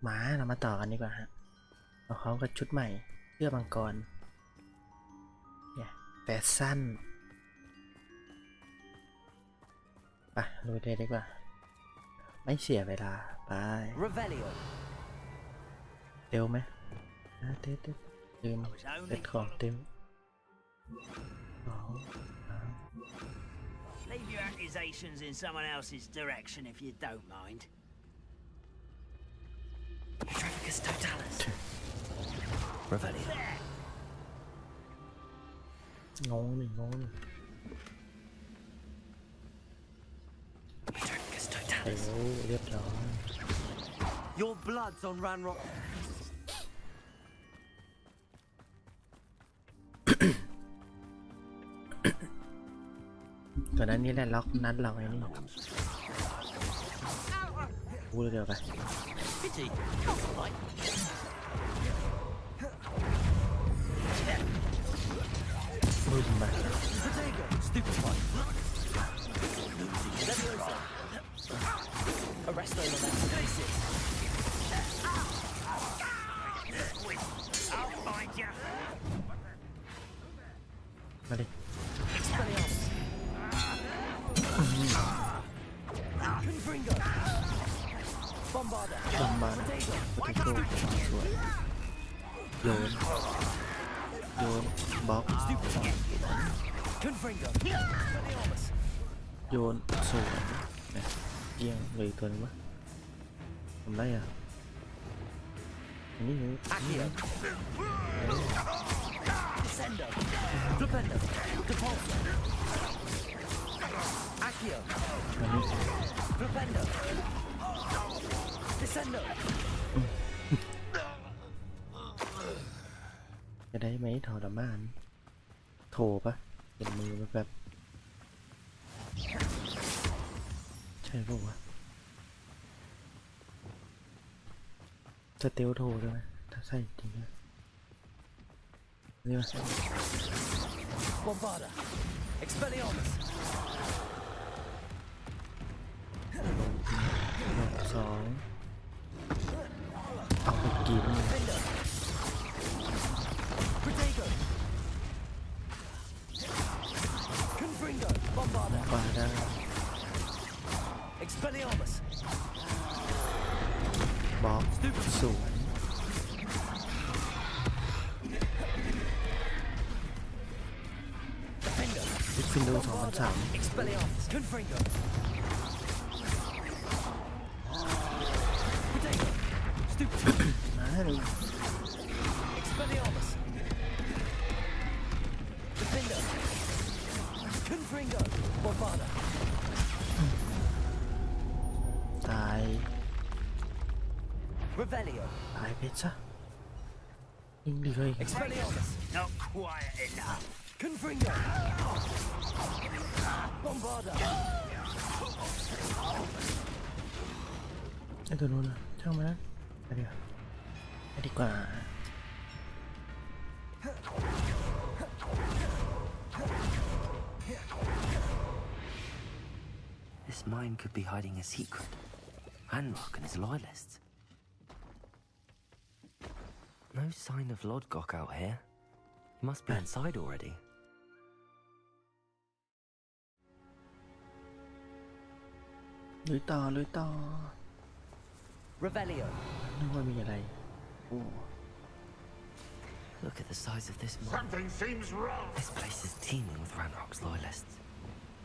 ม้าเรามาต่อกันดีกว่าฮะเราพร้อมกับชุดใหม่เสื้อมังกรเนี่ยแฟชั่นไปลุยเลยดีกว่าไม่เสียเวลาไปเร็วไหมเต็มลืมเซ็ตของเต็มLeave your accusations in someone else's direction if you don't mind. Petrificus totalis. Revelio. งงนี่Petrificus totalis. เรียบร้อย Your blood's on Ranrock. ก่อนหน้านี้แหละล็อกนัดเราไอ้นี่พูดเร็วไปบึ้มไปมาดิบอมบาร์โปเตโต้สวยโยนบล็อกโยนสวยนะเอียงเลยตัวนึงวะทำได้อะอันนี้เลยจะได้ไหมทรมานโถปะเป็นมือแบบใช่ปะวะจะเตียวโถได้ไหมถ้าใช่จริงนะนี่มาBombarda. Expelliarmus. 2เอาไปกินปาได้ Expelliarmus. บอกสวนดิฟินโด2003Expelliarmus. Confringo.มาเลย Expelliarmus. Defender. Confringo. Bombarda. ตาย Revelio. ตายเพชรซะยิงดีเลย Expelliarmus. Not quiet enough. Confringo. Bombarda. ไอ้ตัวนู้นนะช่างมันนะไปดีกว่าไปดีกว่า This mine could be hiding a secret. Ranrock and his loyalists. No sign of Lodgok out here. He must be inside already. ลุยต่อ Revelio. นึกว่ามีอะไรโอ้ Look at the size of this mine. Something seems wrong. This place is teeming with Ranrock's loyalists.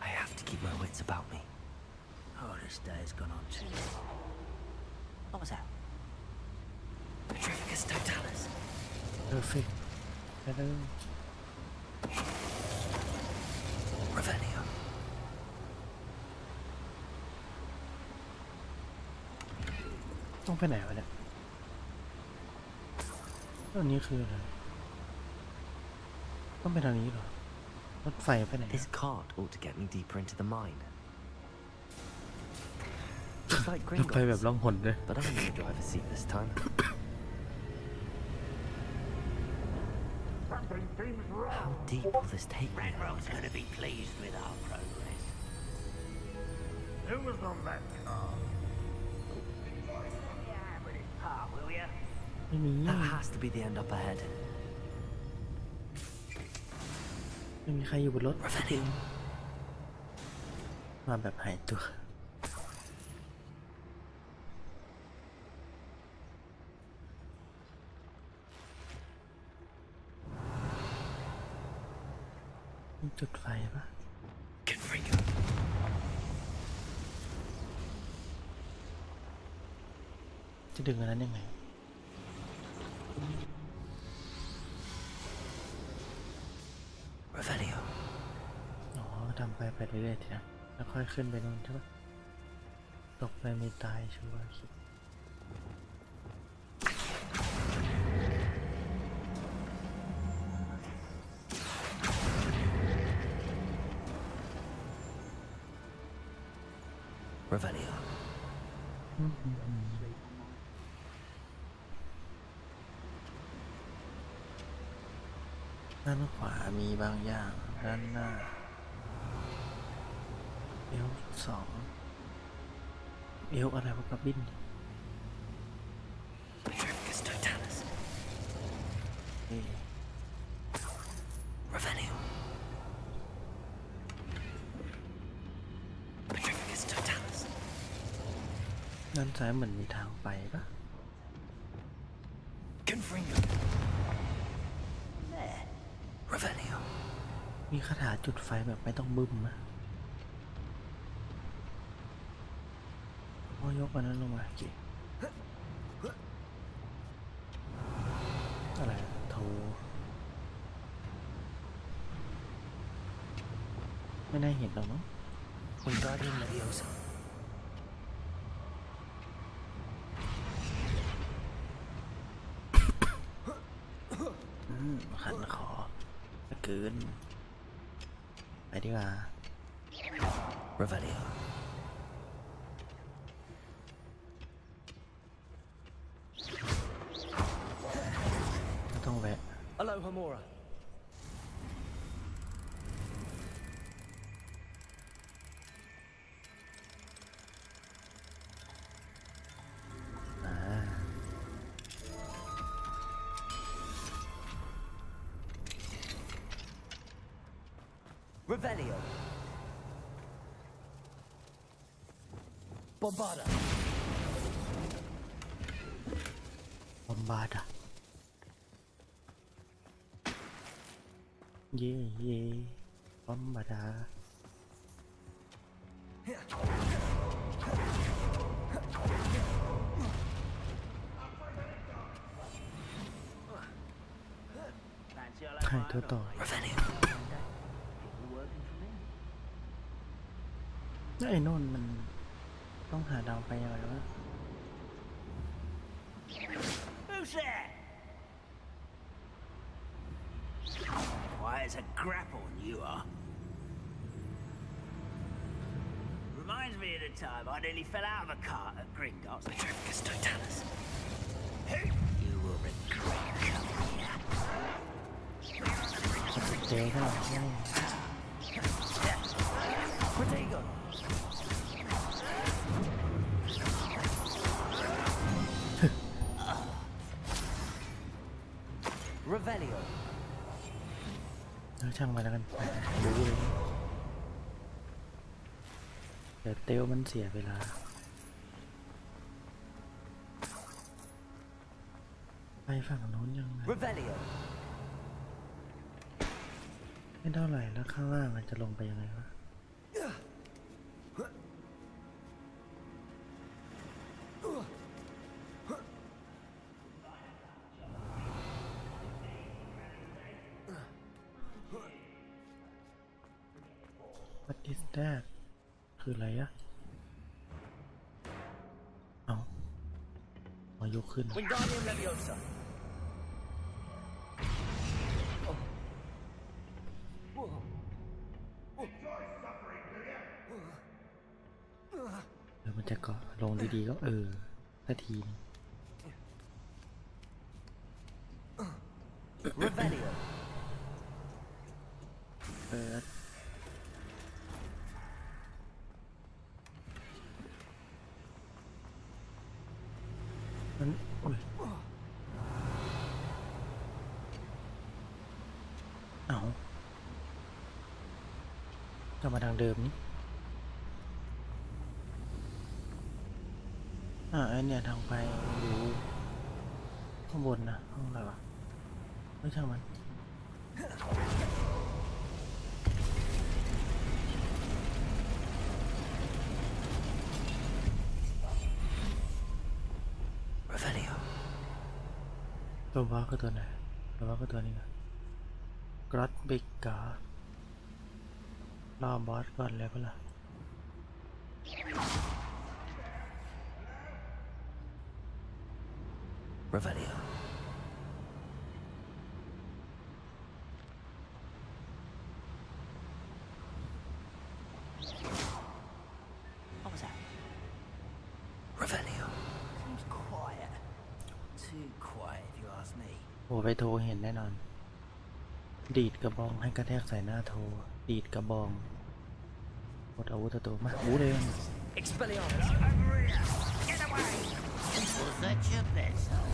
I have to keep my wits about me. Oh, this day has gone on too long. What was that? Petrificus totalis. เพอร์เฟกต์ไปเลย Revelio. ต้องไปไหนวะเนี่ยตรงนี้คืออะไรต้องไปทางนี้เหรอรถไฟไปไหน This cart ought to get me deeper into the mine. It's like รถไฟแบบ Gringotts, ล่องหนเลย but I'm in the driver's seat this time. Something seems wrong. How deep will this take me? Ranrock's going to be pleased with our progress. Who was on that car? Yeah, but his part ไม่มี That has to be the end up ahead. ไม่มีใครอยู่บนรถ Revelio. มาแบบหายตัวมีจุดไฟปะ Confringo. จะดึงอันนั้นยังไง Revelio. อ๋อทำไปเรื่อยๆทีนะแล้วค่อยขึ้นไปนู่นใช่ปะตกไปมีตายชัวร์คิด Revelio. ด้านขวามีบางอย่างด้านหน้าเอลสองเอลอะไรวะกับบิน Petrificus totalis. เอ๊ะ Revelio. Petrificus totalis. ด้านซ้ายเหมือนมีทางไปปะ Confringo. There. Revelio. มีคาถาจุดไฟแบบไม่ต้องบึ้มนะยกอันนั้นลงมาเกี่อะไรโทไม่ได้เห็นหรอกมั้ง Wingardium Leviosa. ขันคอจะเกินไปดีกว่า Revelio. ไม่ต้องแวะ Alohomora. อ่า Revelio. Bombarda. บอมบาร์ดอะเย่เย่บอมบาร์ดา Fancy I ใครตัวต่อ Revelio. People working for me. แล้วไอ้โน่นมันต้องหาดาวไปอะไรวะ Who's there? Why, it's a grapple, you are. Reminds me of the time I nearly fell out of a cart at Gringotts. Petrificus totalis. You will regret coming here. เจ๊ก็ใช่ Protego. Revelio. แล้วช่างมาแล้วกันรู้เลยเดี๋ยวเตลมันเสียเวลาไปฝั่งโน้นยังไง Revelio. ไม่เท่าไหร่แล้วข้างล่างมันจะลงไปยังไงวะ What is that คืออะไรอะเอามายกขึ้น Wingardium Leviosa. Whoa. เดี๋ยวมันจะเกาะลงดีๆก็สักทีนึง Revelio. เปิดมันโอ้ย เอากลับมาทางเดิมนี่ไอเนี่ยทางไปอยู่ข้างบนนะห้องอะไรวะไม่ช่างมัน Revelio. ตัวว่าคือตัวไหนตัวว่าคือตัวนี้นะกรอตบิกกา รอบอสก่อนเลยเปล่า Revelio. What was that? Revelio. Seems quiet. Too quiet, if you ask me. โอ้ไปโทรเห็นแน่นอน ดีดกระบองให้กระแทกใส่หน้าโทร ดีดกระบองกดอาวุธตัวมาบูเลย Expelliarmus. Get away! Was that your vessel?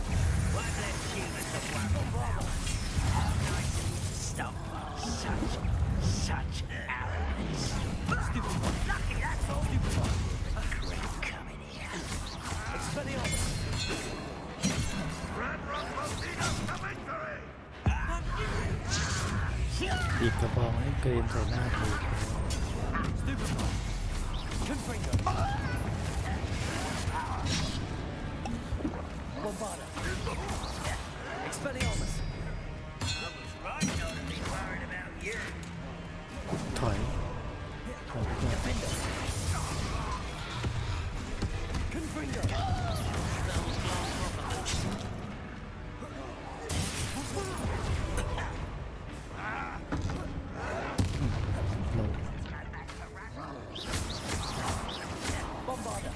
Why let humans have one power? Stop. Such arrogance. Stupid. Lucky that's all. Stupid. Crap coming here. Expelliarmus. Red Rock will lead us to victory! ดีดกระบองให้เกรนใส่หน้าโทร Stupid. Confringo. Bombarda. Expelliarmus. I was right not to be worried about you. ถอยถอยเพื่อ Defender. Confringo. Bombarda.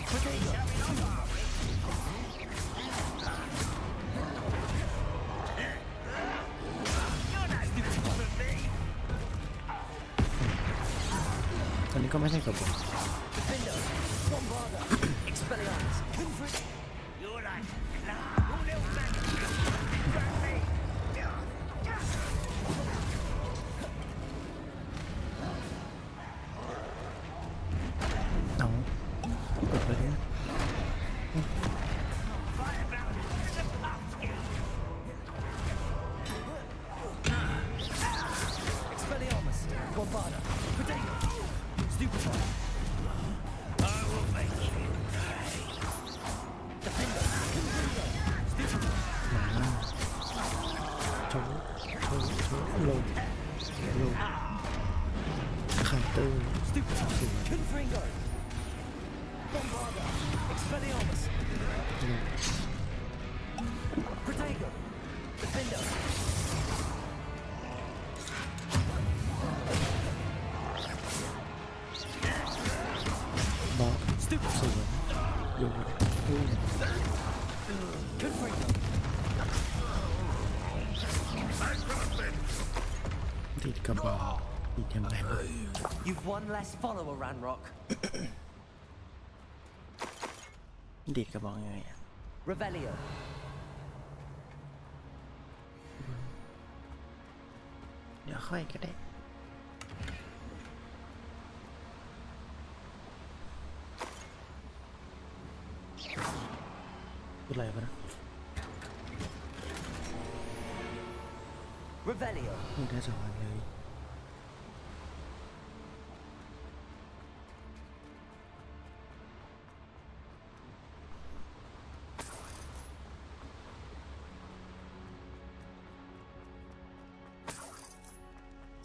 Protego. อันนี้ก็ไม่ใช่กระบอง Defender. Bombarda. Expelliarmus. Confringo. You're like Clark. You little maggot. Grab me. เอากดไปเลย Fight about it. It's a pumpkin. Expelliarmus. Bombarda. Protego. Stupefy. I will make you pay. Defender. Confringo. Stupefy. มาโชว์ลงคาน์เตอร์ Stupefy. Confringo. Bombarda. Expelliarmus. ลง Protego. Defender. บอส Stupefy. สวนโยนพุ่ง Confringo. ดีดกระบองดีดยังไงวะ You've one less follower, Ranrock. ดีดกระบองยังไงอะ Revelio. เดี๋ยวค่อยก็ได้พูดอะไรวะนะ Revelio. พูดได้สองอันเลย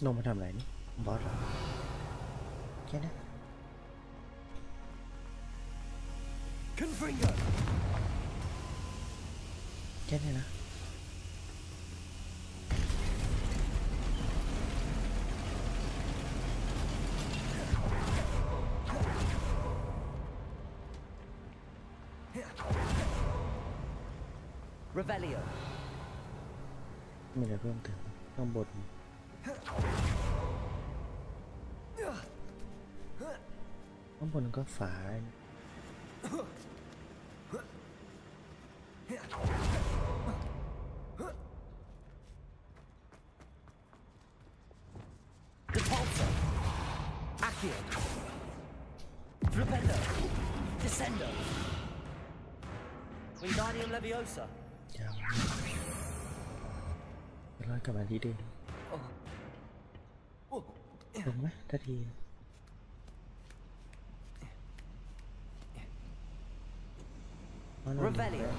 ลงมาทำอะไรนี่บอสเหรอแค่นั้น Confringo. แค่นี้นะ Revelio. มีอะไรเพิ่มเติมข้างบนข้างบนก็ฝา Accio. Flipendo. Descendo. Wingardium Leviosa. ยังจะรอดกลับมาที่เดิม Oh. ลงไหมทันทีRevelio.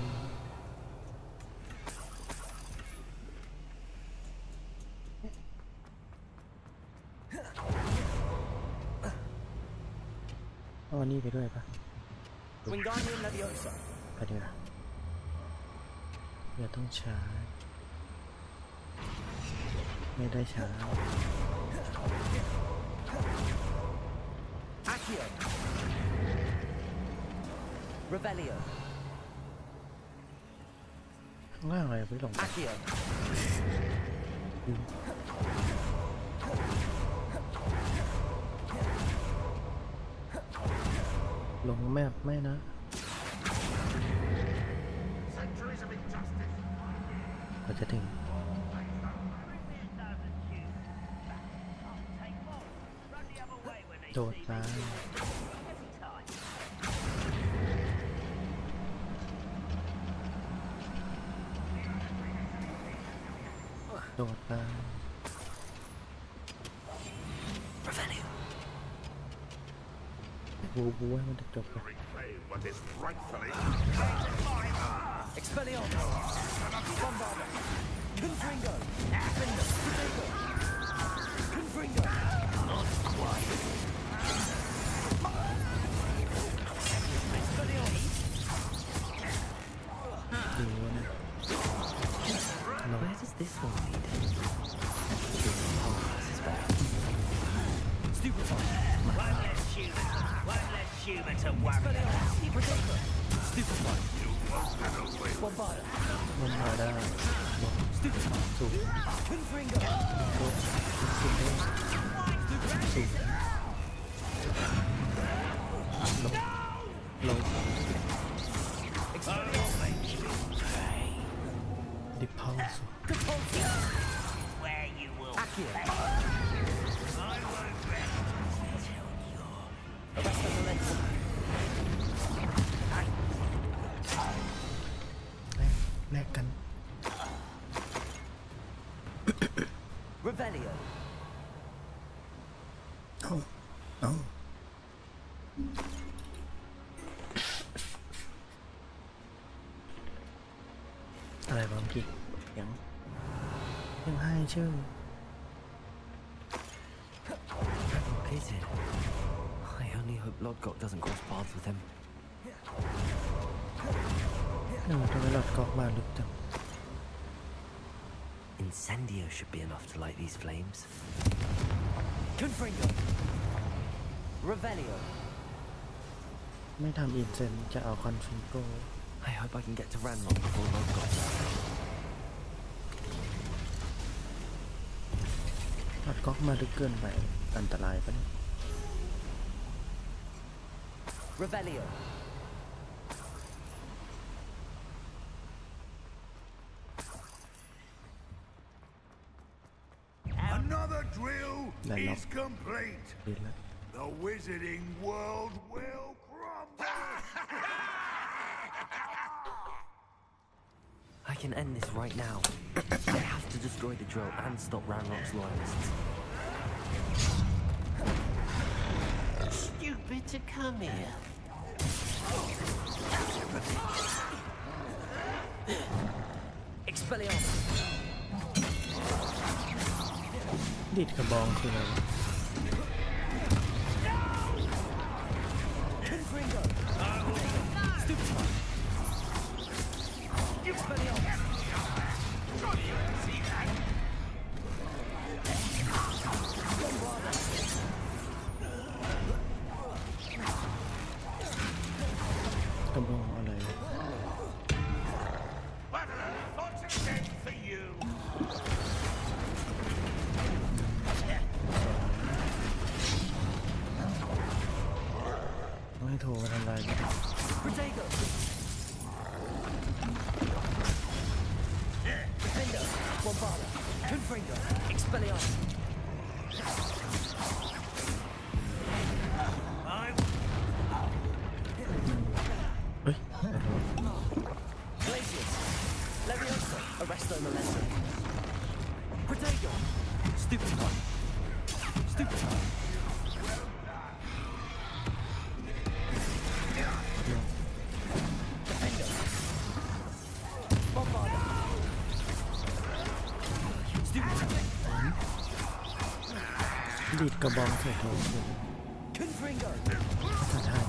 เอาอันนี้ไปด้วยปะ Wingardium Leviosa. ไปดีกว่าเดี๋ยวต้องช้าไม่ได้ช้า Accio. Revelio. ข้างล่างอะไรไม่ลงไป Accio. ลงแมพไม่นะ Centuries of injustice. กว่าจะถึงโดดมาโดดมา Revelio. บูให้มันจบไป Reclaim what is rightfully. Expelliarmus. Bombarda. Confringo. Defender. Protego. Confringo. Not quite. Expelliarmus. ดูนะเรา Where does this one lead? This is bad. Stupefy. Won't let humans a worry about. Protego. Stupefy. Bombarda. มันมาได้บอก Stupefy. สูง Confringo. สูงสูงสูงลงดิพาวส์ Catapultia. Where you will Accio. I won't rest until you're Arresto Valenti. แลกกัน Revelio. เอาอะไรบางทียังให้ชื่อ Located. I only hope Lodgok doesn't cross paths with him. ทำไมหลอดก๊อกมาลึกจัง Incendio should be enough to light these flames. Confringo. Revelio. ไม่ทำอินเซนจะเอาคอนฟิงโก I hope I can get to Ranrock before Lodgok. หลอดก๊อกมาลึกเกินไปอันตรายปะเนี่ย Revelio. Another drill Then is not. complete. ดีแล้ว The wizarding world will crumble. I can end this right now. They have to destroy the drill and stop Ranrock's loyalists. stupid to come here. Expelliarmus. ดีดกระบองคืออะไรวะ Confringo. Stupefy. Expelliarmus. กระบองอะไร Battler, thoughts again for you. ต้องให้โทรมาทำลายกัน Protego. Defender. Bombarda. Confringo. Expelliarmus. Arresto Molesta. Protego. Stupid one. Stupid one. Defender. Bombarder. Stupid one. ดีดกระบองใส่โถง Confringo. สถาน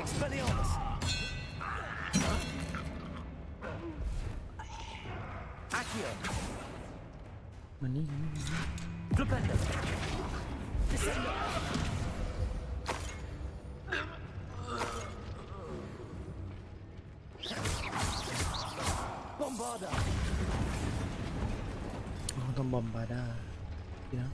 Expelliarmus. Accio. มันนี่ Flipendo. Descendo. Bombarder. ต้องบอมบาด้าดีนะ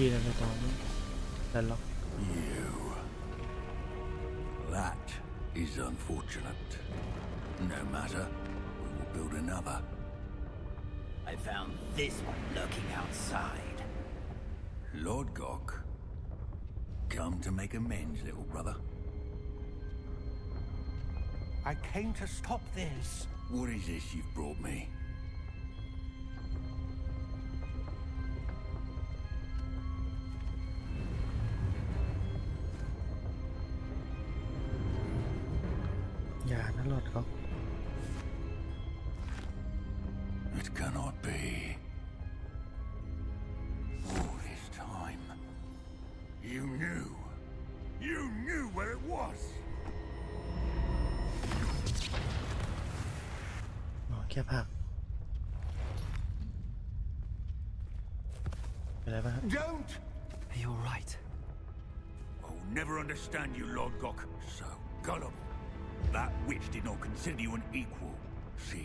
ยืนอะไรตอนนี้แต่ล็อก You. That is unfortunate. No matter, we will build another. I found this one lurking outside. Lord Gok, come to make amends, little brother. I came to stop this. What is this you've brought me?อย่านะหลอดก็ It cannot be. All this time. You knew. You knew where it was. อ๋อแค่ผักเป็นไรบ้างครับ Don't! You're right. I'll never understand you, Lord Gok. So gullible. That witch did not consider you an equal. She,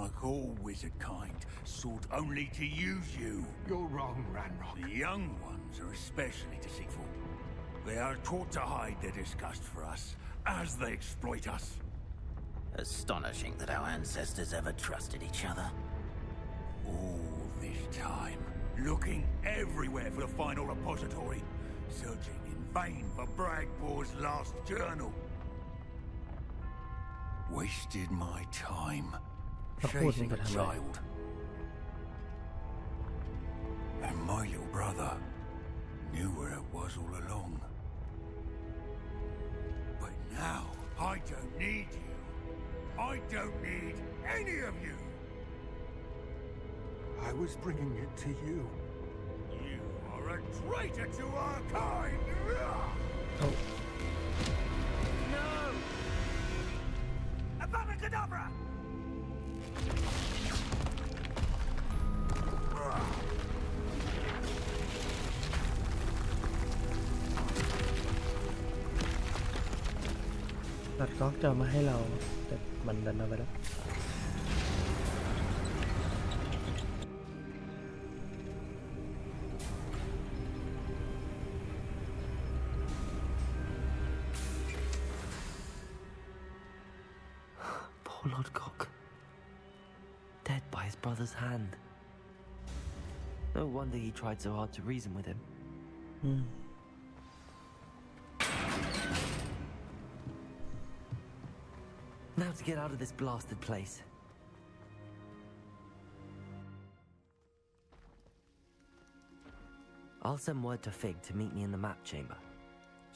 like all wizard kind, sought only to use you. You're wrong, Ranrock. The young ones are especially deceitful. They are taught to hide their disgust for us as they exploit us. Astonishing that our ancestors ever trusted each other. All this time, looking everywhere for the final repository, searching in vain for Bragbor's last journal. Wasted my time chasing a child. And my little brother knew where it was all along. But now, I don't need you. I don't need any of you. I was bringing it to you. You are a traitor to our kind. เอา No! Abracadabra! หลอดก็จะเอามาให้เราแต่มันดันเอาไปแล้ว Poor Lord Gok. Dead by his brother's hand. No wonder he tried so hard to reason with him. Now to get out of this blasted place. I'll send word to Fig to meet me in the map chamber.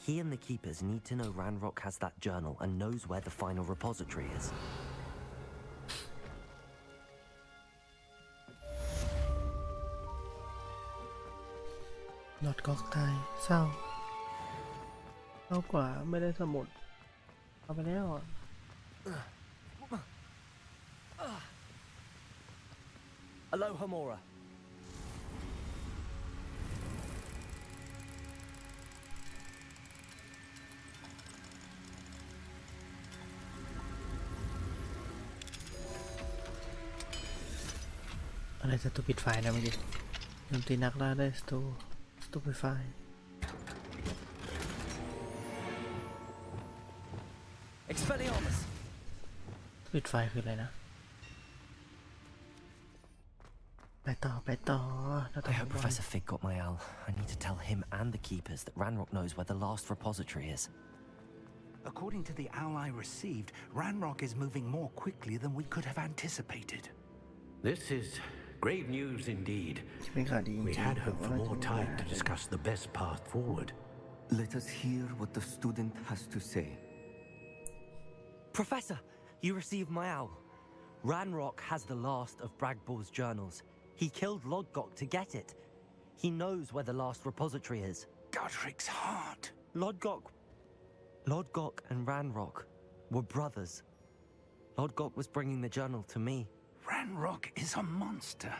He and the keepers need to know Ranrock has that journal and knows where the final repository is. หลอดก็ตายเศร้าเศร้ากว่าไม่ได้สมุดเอาไปแล้วอ่ะ Aloha Mora. อะไรสตูปิดไฟนะเมื่อกี้โจมตีนักล่าได้สตูปิดไฟ Expelliarmus. ปิดไฟคืออะไรนะ ไปต่อ I hope Professor Fig got my owl. I need to tell him and the keepers that Ranrock knows where the last repository is. According to the owl I received, Ranrock is moving more quickly than we could have anticipated. This is grave news indeed. เป็นข่าวดีจริง We had hoped for more time to discuss the best path forward. Let us hear what the student has to say. Professor, you received my owl. Ranrock has the last of Bragbor's journals. He killed Lodgok to get it. He knows where the last repository is. Godric's heart. Lodgok and Ranrock were brothers. Lodgok was bringing the journal to me. Ranrock is a monster.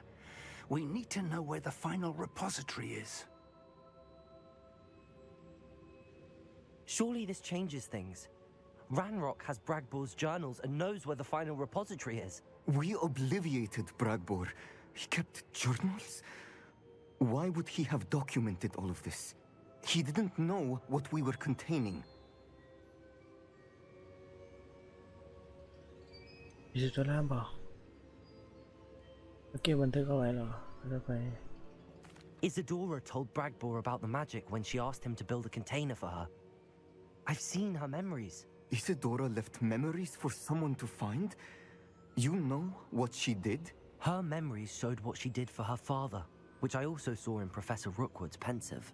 We need to know where the final repository is. Surely this changes things. Ranrock has Bragbor's journals and knows where the final repository is. We obliviated Bragbor. He kept journals? Why would he have documented all of this? He didn't know what we were containing. อิซิโดราบอกเก็บบันทึกเอาไว้เหรอแล้วไป Isadora told Bragbor about the magic when she asked him to build a container for her. I've seen her memories. Isadora left memories for someone to find? You know what she did? Her memories showed what she did for her father, which I also saw in Professor Rookwood's pensive,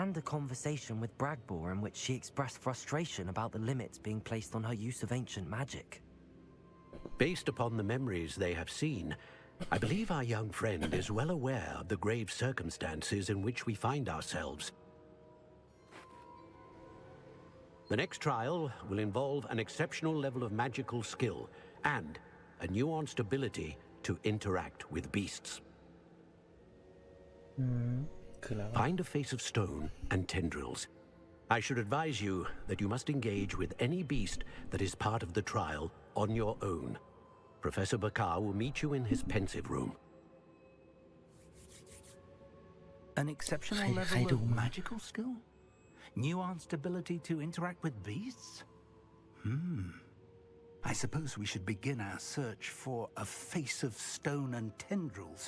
and a conversation with Bragbor in which she expressed frustration about the limits being placed on her use of ancient magic. Based upon the memories they have seen, I believe our young friend is well aware of the grave circumstances in which we find ourselves. The next trial will involve an exceptional level of magical skill and a nuanced ability to interact with beasts. คืออะไรวะ Find a face of stone and tendrils. I should advise you that you must engage with any beast that is part of the trial on your own. Professor Bakar will meet you in his pensive room. An exceptional level of magical skill? Nuanced ability to interact with beasts? I suppose we should begin our search for a face of stone and tendrils,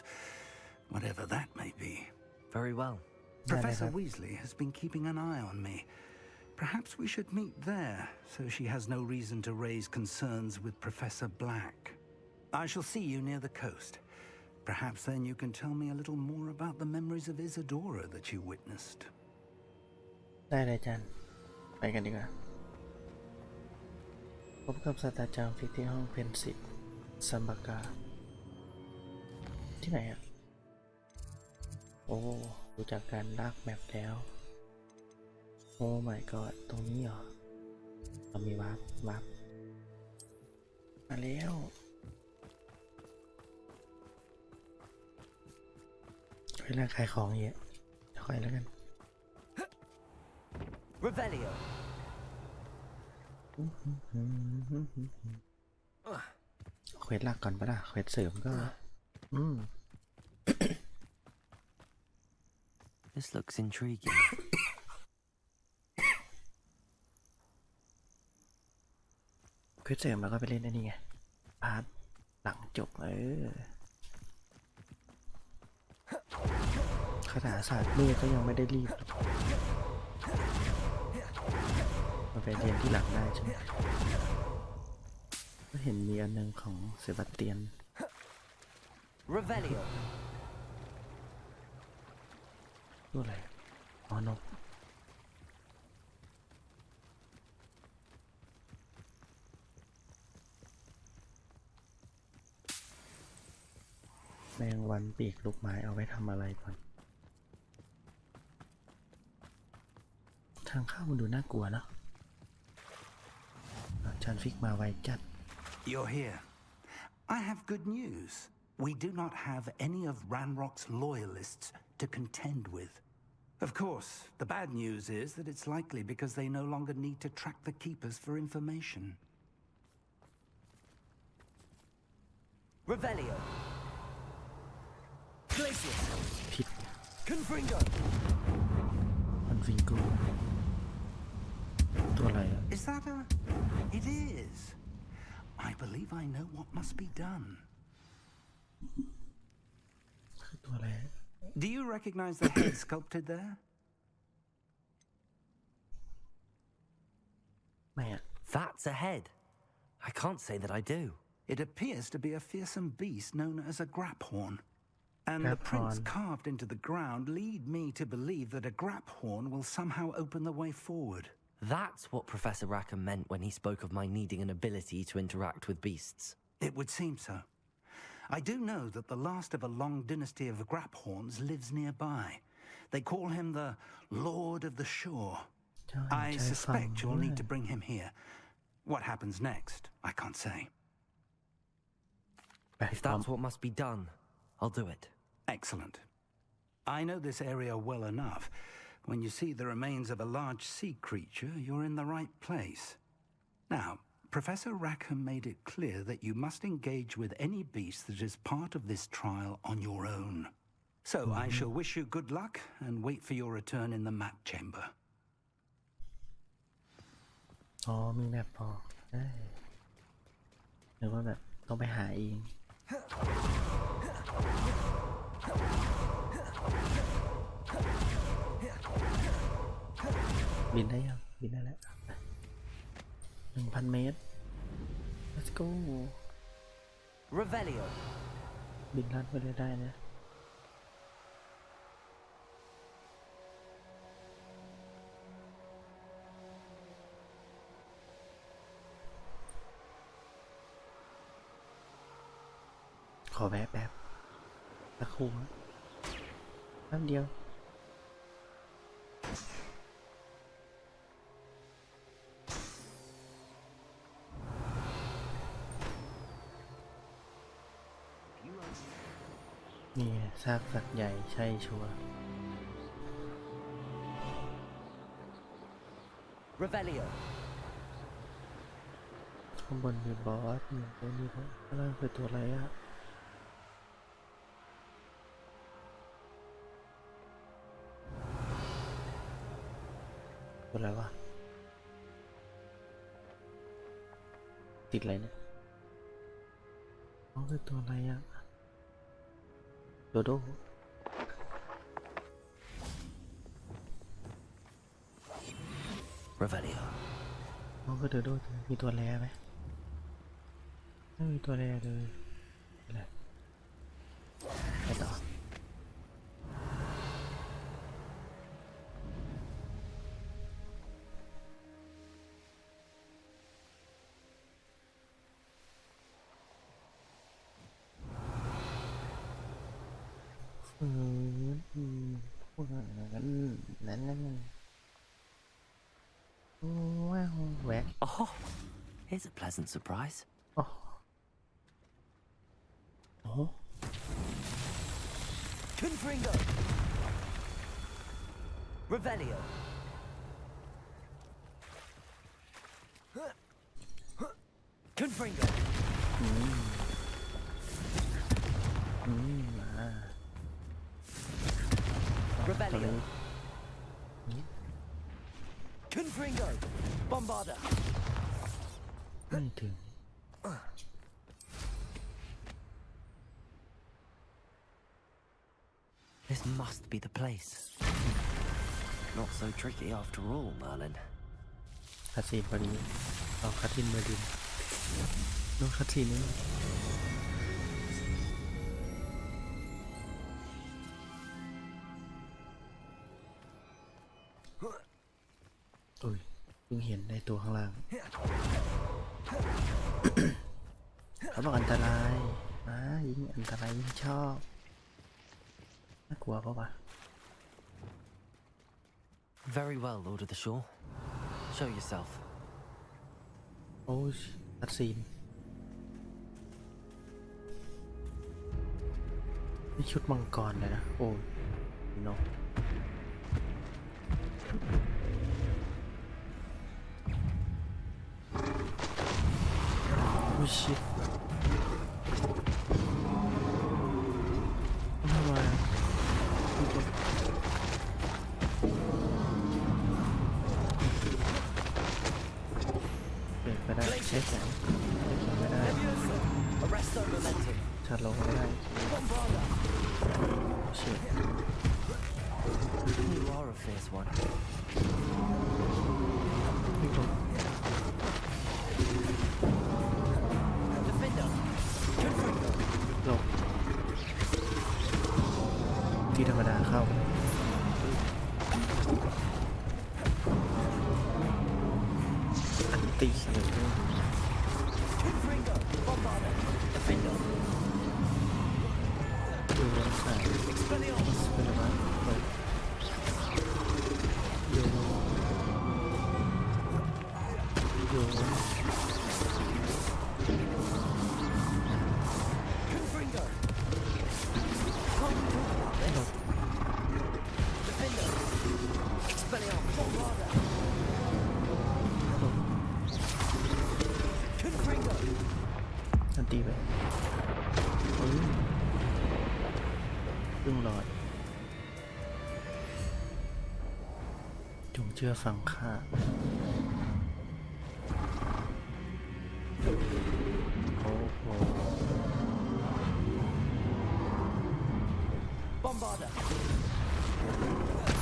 whatever that may be. Very well. Professor Weasley has been keeping an eye on me. Perhaps we should meet there, so she has no reason to raise concerns with Professor Black. I shall see you near the coast. Perhaps then you can tell me a little more about the memories of Isadora that you witnessed. ได้เลยจันไปกันดีกว่าพบกับศาสตราจารย์ฟิกที่ห้องเพนซิซัมบากาที่ไหนอ่ะโอ้ดูจากการลากแมปแล้วโอ้ my god ตรงนี้เหรอเรามีวาร์ปมาแล้วเวลาขายของเยอะค่อยแล้วกัน Revelio. เควสหลักก่อนปะล่ะเควสเสริมก็This looks intriguing. เควสเสริมแล้วก็ไปเล่นได้นี่ไงพาร์ทหลังจบคาถาศาสตร์มืดก็ยังไม่ได้รีบมาไปเรียนที่หลังได้ใช่ไหมก็เห็นมีอันหนึ่งของเซบาสเตียน Revelio. ตัวอะไรอ๋อนกแมงวันปีกลูกไม้เอาไว้ทำอะไรก่อนทางเข้ามันดูน่ากลัวเนาะอาจารย์ฟิกมาไวจัด You're here. I have good news. We do not have any of Ranrock's loyalists to contend with. Of course, the bad news is that it's likely because they no longer need to track the keepers for information. Revelio. Glacius. ผิด Confringo. มันฟิงโกตัวอะไรอ่ะ Is that a... It is. I believe I know what must be done. คือตัวอะไร Do you recognize the head sculpted there? ไม่อะ That's a head. I can't say that I do. It appears to be a fearsome beast known as a graphorn. And the prints Graphorn. carved into the ground lead me to believe that a graphorn will somehow open the way forward. That's what Professor Rackham meant when he spoke of my needing an ability to interact with beasts. It would seem so. I do know that the last of a long dynasty of graphorns lives nearby. They call him the Lord of the Shore. I suspect you'll need to bring him here. What happens next, I can't say. If that's what must be done, I'll do it. Excellent. I know this area well enough. When you see the remains of a large sea creature, you're in the right place. Now, Professor Rackham made it clear that you must engage with any beast that is part of this trial on your own. So I shall wish you good luck and wait for your return in the map chamber. อ๋อมีแบบพอหรือว่าแบบต้องไปหาเองบินได้ยังบินได้แล้ว 1,000 เมตร let's go Revelio. บินลัดไปเลยได้นะขอแวะแป๊บสักครู่แป๊บเดียวนี่ซากสัตว์ใหญ่ใช่ชัวร์ Revelio. ข้างบนมีบอสมีตัวนี้ด้วยข้างล่างคือตัวอะไรอะตัวอะไรวะติดอะไรเนี่ยอ๋อคือตัวอะไรอะโดโด Revelio. อ๋อคือโดโดมีตัวแรไหมไม่มีตัวแรเลยอะไรไปต่อนั่นว้าวแหวก Oh, here's a pleasant surprise. โอ้โห Confringo. Revelio. Confringo. มา Revelio. Confringo. Bombarda. ไม่ถึง This must be the place. Not so tricky after all, Merlin. คาซีนพอดีเอาคาทินมาดินดูคาซีนนี่อุ้ยเพิ่งเห็นในตัวข้างล่าง เขาบอกอันตรายยิ่งอันตรายยิ่งชอบน่ากลัวปะวะ Very well, Lord of the Shore. Show yourself. โอ้ยคาซีนนี่ชุดมังกรเลยนะโอ้ยนกโอ้ยชิตทำไมเปลี่ยนไปได้ใช้แสงไม่ได้ Arresto momentum. ชัดลงไม่ได้เฉียด You are a fierce one. ไม่ลง Defender. ลงที่ธรรมดาเข้าอันตีเสียงด้วย Defender. ดูร้อนใส่เป็นอะไรวะเปิดโยโย อันตีไปครึ่งหลอดจงเชื่อฟังข้าโอ้โห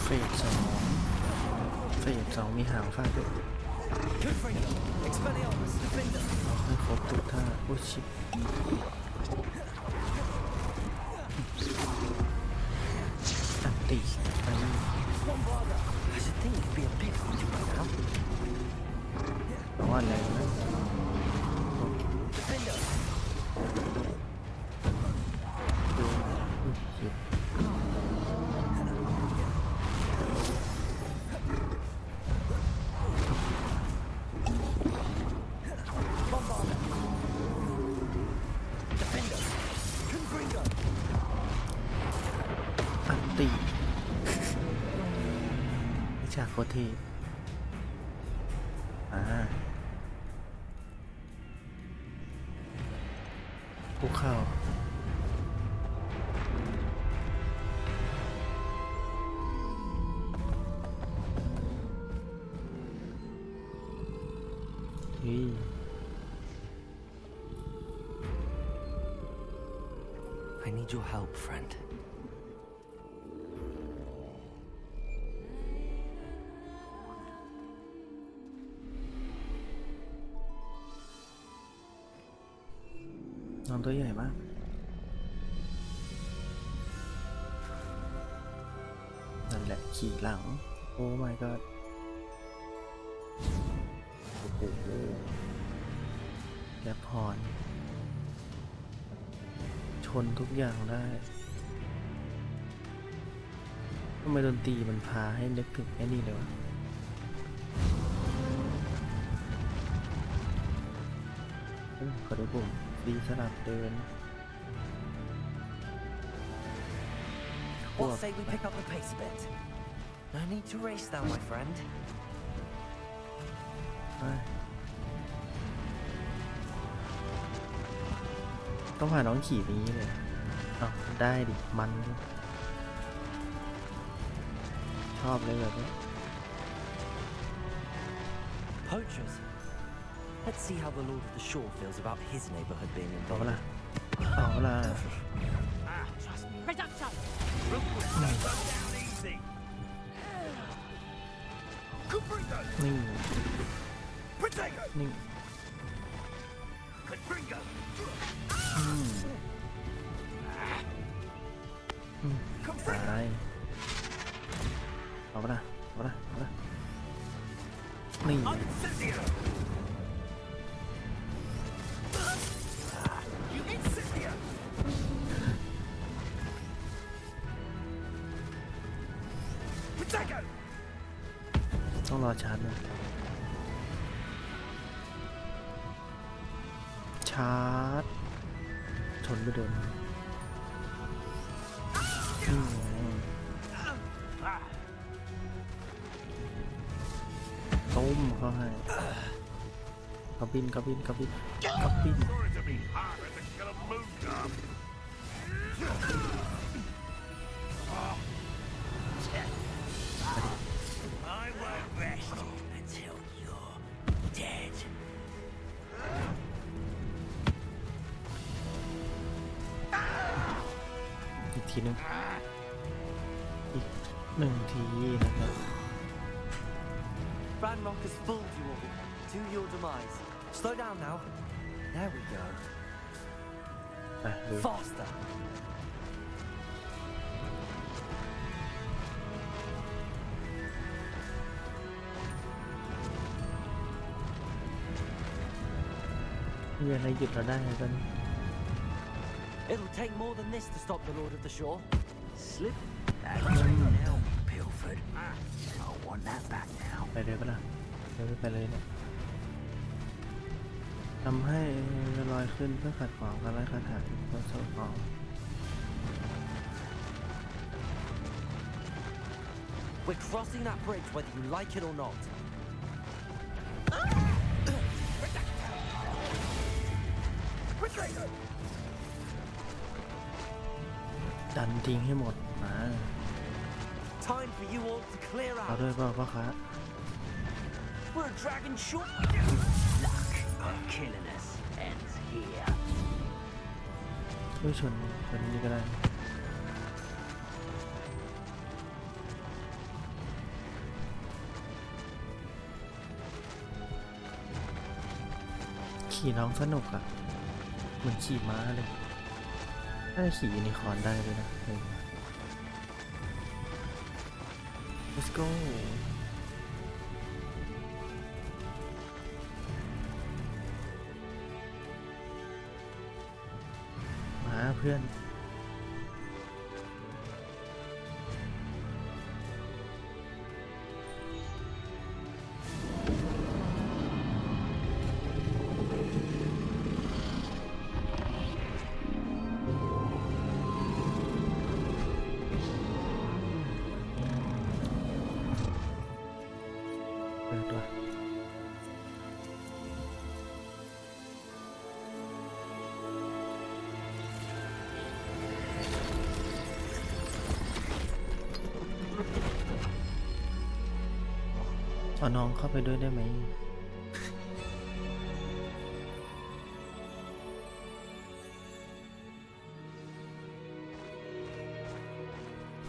เฟสสองมีหางฟาดด้วยเอาให้ครบทุกท่าโอ้ชิบอันตีไปนี่ I should think you'd be a bit weaker by now. เอาอะไรนะดูชิบอันตีวิชาโคตรเทพภูเข้าI need your help, friend. น้องตัวใหญ่มากนั่นแหละขี่หลังโอ้ my god โอ้โหแกพรชนทุกอย่างได้ทำไมดนตรีมันพาให้นึกถึงไอ้นี่เลยวะขอดูปุ่มดีสลับเดิน What say we pick up the pace a bit? No need to race now, my friend. ต้องพาน้องขี่นี้เลยเอาได้ดิ มันชอบเลยแบบนี้ Poachers. Let's see how the Lord of the Shore feels about his neighborhood being เอาเว invaded. ลาเอาเวลา Reduction!นิ่งนิ่งตายเอาเวลาเอาเวลาเอาเวลานี่ต้องรอชาร์จนะชาร์จชนไปโดนต้มเขาให้กระบินกระบินกระบินกระบิน I won't rest until you're dead. กทีนึงอีก1 ทีนะครับ Ranrock has fooled you all to your demise. Slow down now. There we go. ไปดู Faster. มีอะไรหยุดเราได้ตอนนี้ It'll take more than this to stop the Lord of the Shore. Slip that now, Pilford. I want that back now. ไปเลยปะล่ะเดี๋ยวไปเลยเนี่ยทำให้ลอยขึ้นเพื่อขัดขวางการไล่คาถาที่ตัวโซ่ของ We're crossing that bridge whether you like it or not. ดันทิ้งให้หมดมา Time for you all to clear เอา out. ด้วยเปล่าพ่อค้า We're a dragon short. Luck of killing us ends here. ช่วยชนนี้ก็ได้ขี่น้องสนุกอะเหมือนขี่ม้าเลยได้ขี่ยูนิคอร์นได้เลยนะLet's go มาเพื่อนเปิดว่ะเอาน้องเข้าไปด้วยได้ไหม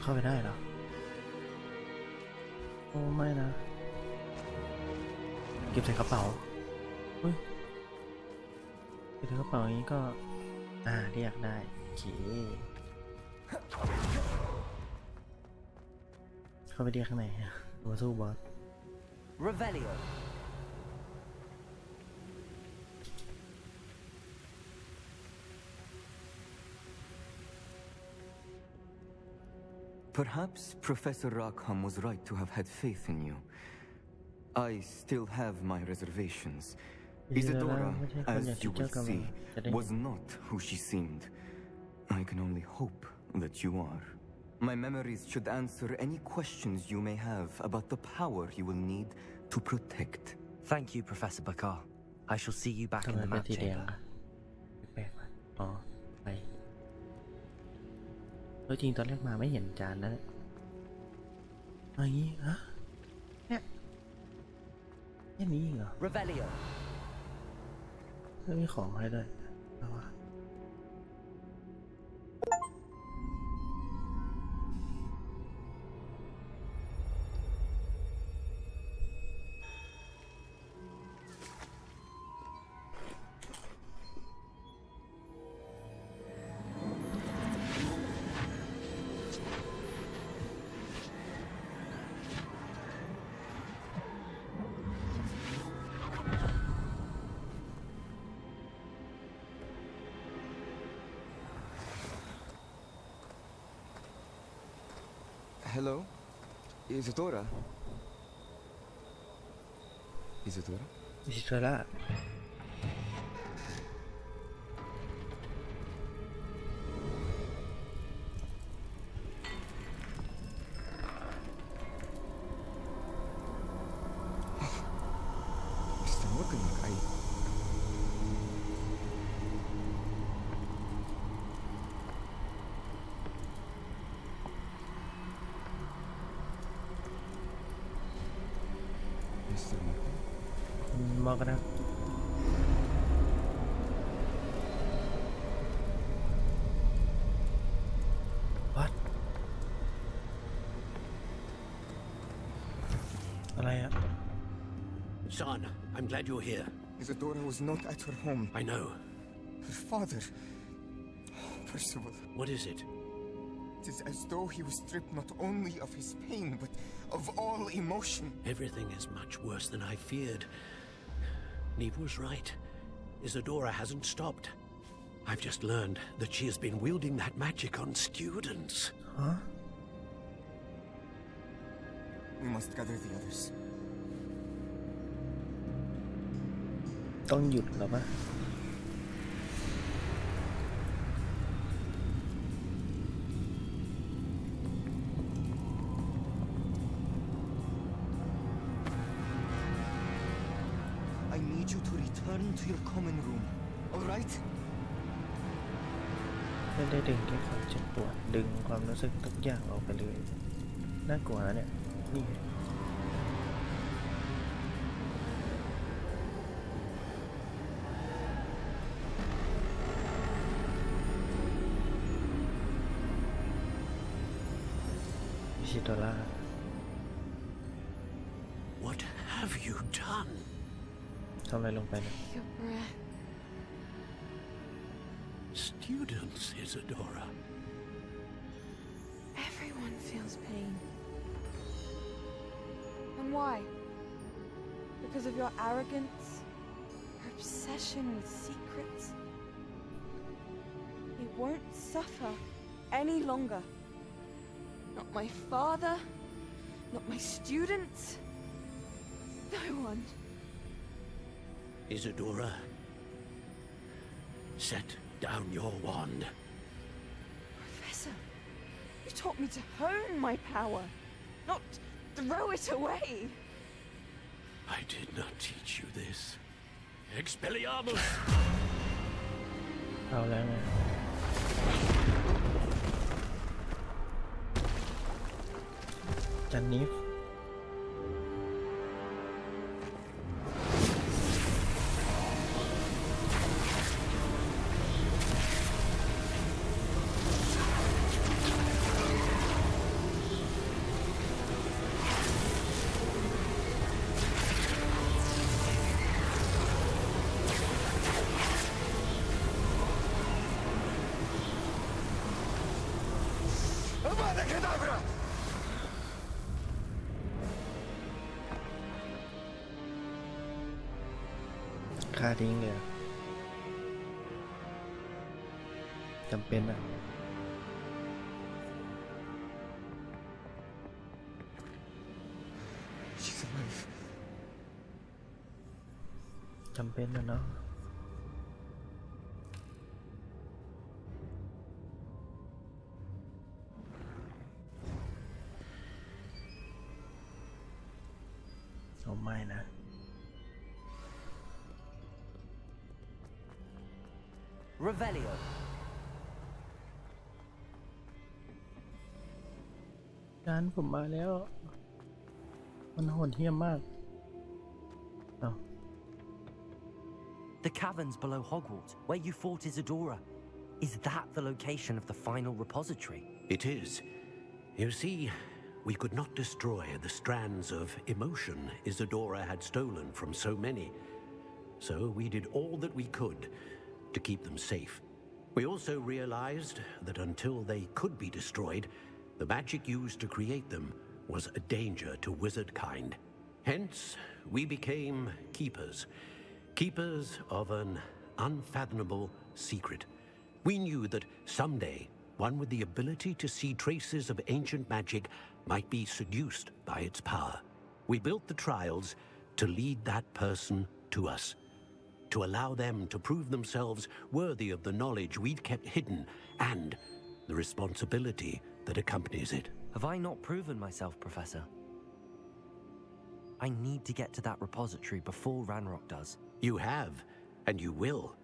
เข้าไปได้เหรอโอ้ไม่นะเก็บใส่กระเป๋าอุ้ยเก็บใส่กระเป๋าอย่างนี้ก็เรียกได้โอเคเข้าไปเรียกข้างในมาสู้บอส Revelio. Perhaps Professor Rackham was right to have had faith in you. I still have my reservations. Isadora, as you will see, was not who she seemed. I can only hope that you are. My memories should answer any questions you may have about the power you will need to protect. Thank you, Professor Bakar. I shall see you back ทำ in ไม the เป็น map สีแดง chamber. แปลกๆว่ะอ๋อไปแล้วจริงตอนแรกมาไม่เห็นจานแล้วอย่างนี้ฮะเนี่ยแค่นี้เหรอ Revelio. ไม่มีของให้ด้วยแล้ววะHello? Isadora? Isadora? อิสระ Está working like I... Mr. Marco? มองกันนะ I Son, I'm glad you're here. Isadora was not at her home. I know. Her father... Percival. What is it? It is as though he was stripped not only of his pain, but of all emotion. Everything is much worse than I feared. Neve was right. Isadora hasn't stopped. I've just learned that she has been wielding that magic on students. Huh? We must gather the others. ต้องหยุดแล้วปะ I need you to return to your common room, all right? ไม่ได้ดึงแค่ความเจ็บปวดดึงความรู้สึกทุกอย่างออกไปเลยน่ากลัวนะเนี่ยนี่ไงอิโดรา What have you done? ทำอะไรลงไปเนี่ย Your breath. Students, Isadora. Everyone feels pain. And why? Because of your arrogance? Your obsession with secrets? They won't suffer any longer. Not my father, not my students, no one. Isadora, set down your wand. Professor, you taught me to hone my power, not throw it away. I did not teach you this. Expelliarmus! เอาแล้วไงจันนิฟ ฆ่าทิ้งเลยอะจำเป็นอะ She's alive. จำเป็นนะเนาะเอาไม่นะ Revelio. การผมมาแล้ว มันโหดเหี้ยมมากเอา The caverns below Hogwarts, where you fought Isadora. Is that the location of the final repository? It is. You see, we could not destroy the strands of emotion Isadora had stolen from so many. So we did all that we could to keep them safe. We also realized that until they could be destroyed, the magic used to create them was a danger to wizard kind. Hence, we became keepers. Keepers of an unfathomable secret. We knew that someday, one with the ability to see traces of ancient magic might be seduced by its power. We built the trials to lead that person to us, to allow them to prove themselves worthy of the knowledge we'd kept hidden and the responsibility that accompanies it. Have I not proven myself, Professor? I need to get to that repository before Ranrock does. You have, and you will.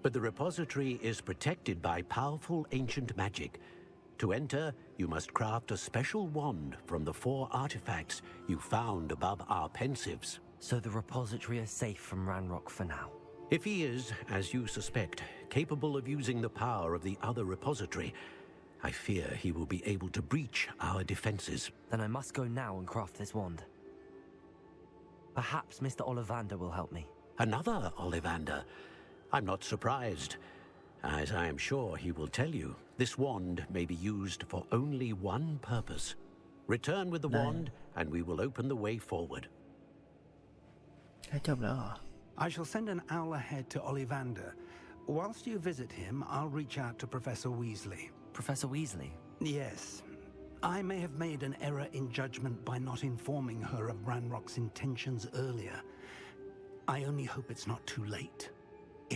But the repository is protected by powerful ancient magic. To enter, you must craft a special wand from the 4 artifacts you found above our pensives. So the repository is safe from Ranrock for now. If he is, as you suspect, capable of using the power of the other repository, I fear he will be able to breach our defenses. Then I must go now and craft this wand. Perhaps Mr. Ollivander will help me. Another Ollivander? I'm not surprised. As I am sure he will tell you, this wand may be used for only one purpose. Return with the wand, and we will open the way forward. ให้จบแล้วเหรอ I shall send an owl ahead to Ollivander. Whilst you visit him, I'll reach out to Professor Weasley. Professor Weasley? Yes. I may have made an error in judgment by not informing her of Ranrock's intentions earlier. I only hope it's not too late.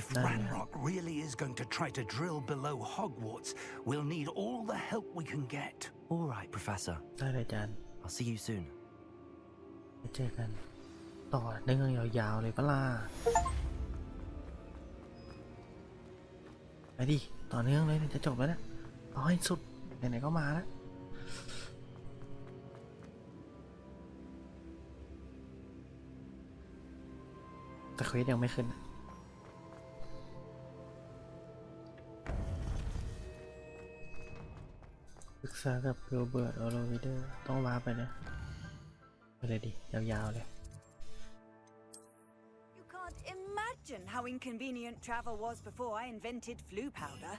If Ranrock really is going to try to drill below Hogwarts, we'll need all the help we can get. All right, Professor. ได้เลยอาจารย์ I'll see you soon. ไปเจอกันต่อเนื่องยาวๆเลยปะล่ะไปดิต่อเนื่องเลยจะจบแล้วเนี่ยเอาให้สุดไหนๆก็มาแล้วแต่เควสยังไม่ขึ้นปรึกษากับเกลเบิร์ตออโรวิเดอร์ต้องว้าไปนะไปเลยดิยาวๆเลย You can't imagine how inconvenient travel was before I invented flu powder.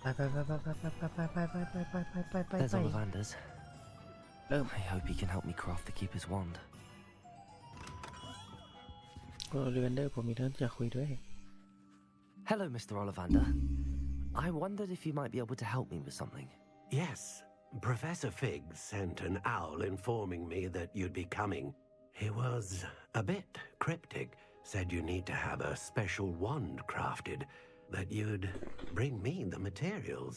ไป There's Ollivander's. เริ่ม I hope he can help me craft the Keeper's wand. โอลิเวนเดอร์ผมมีเรื่องจะคุยด้วย Hello, Mr. Ollivander. I wondered if you might be able to help me with something. Yes, Professor Fig sent an owl informing me that you'd be coming. He was a bit cryptic, said you need to have a special wand crafted, that you'd bring me the materials.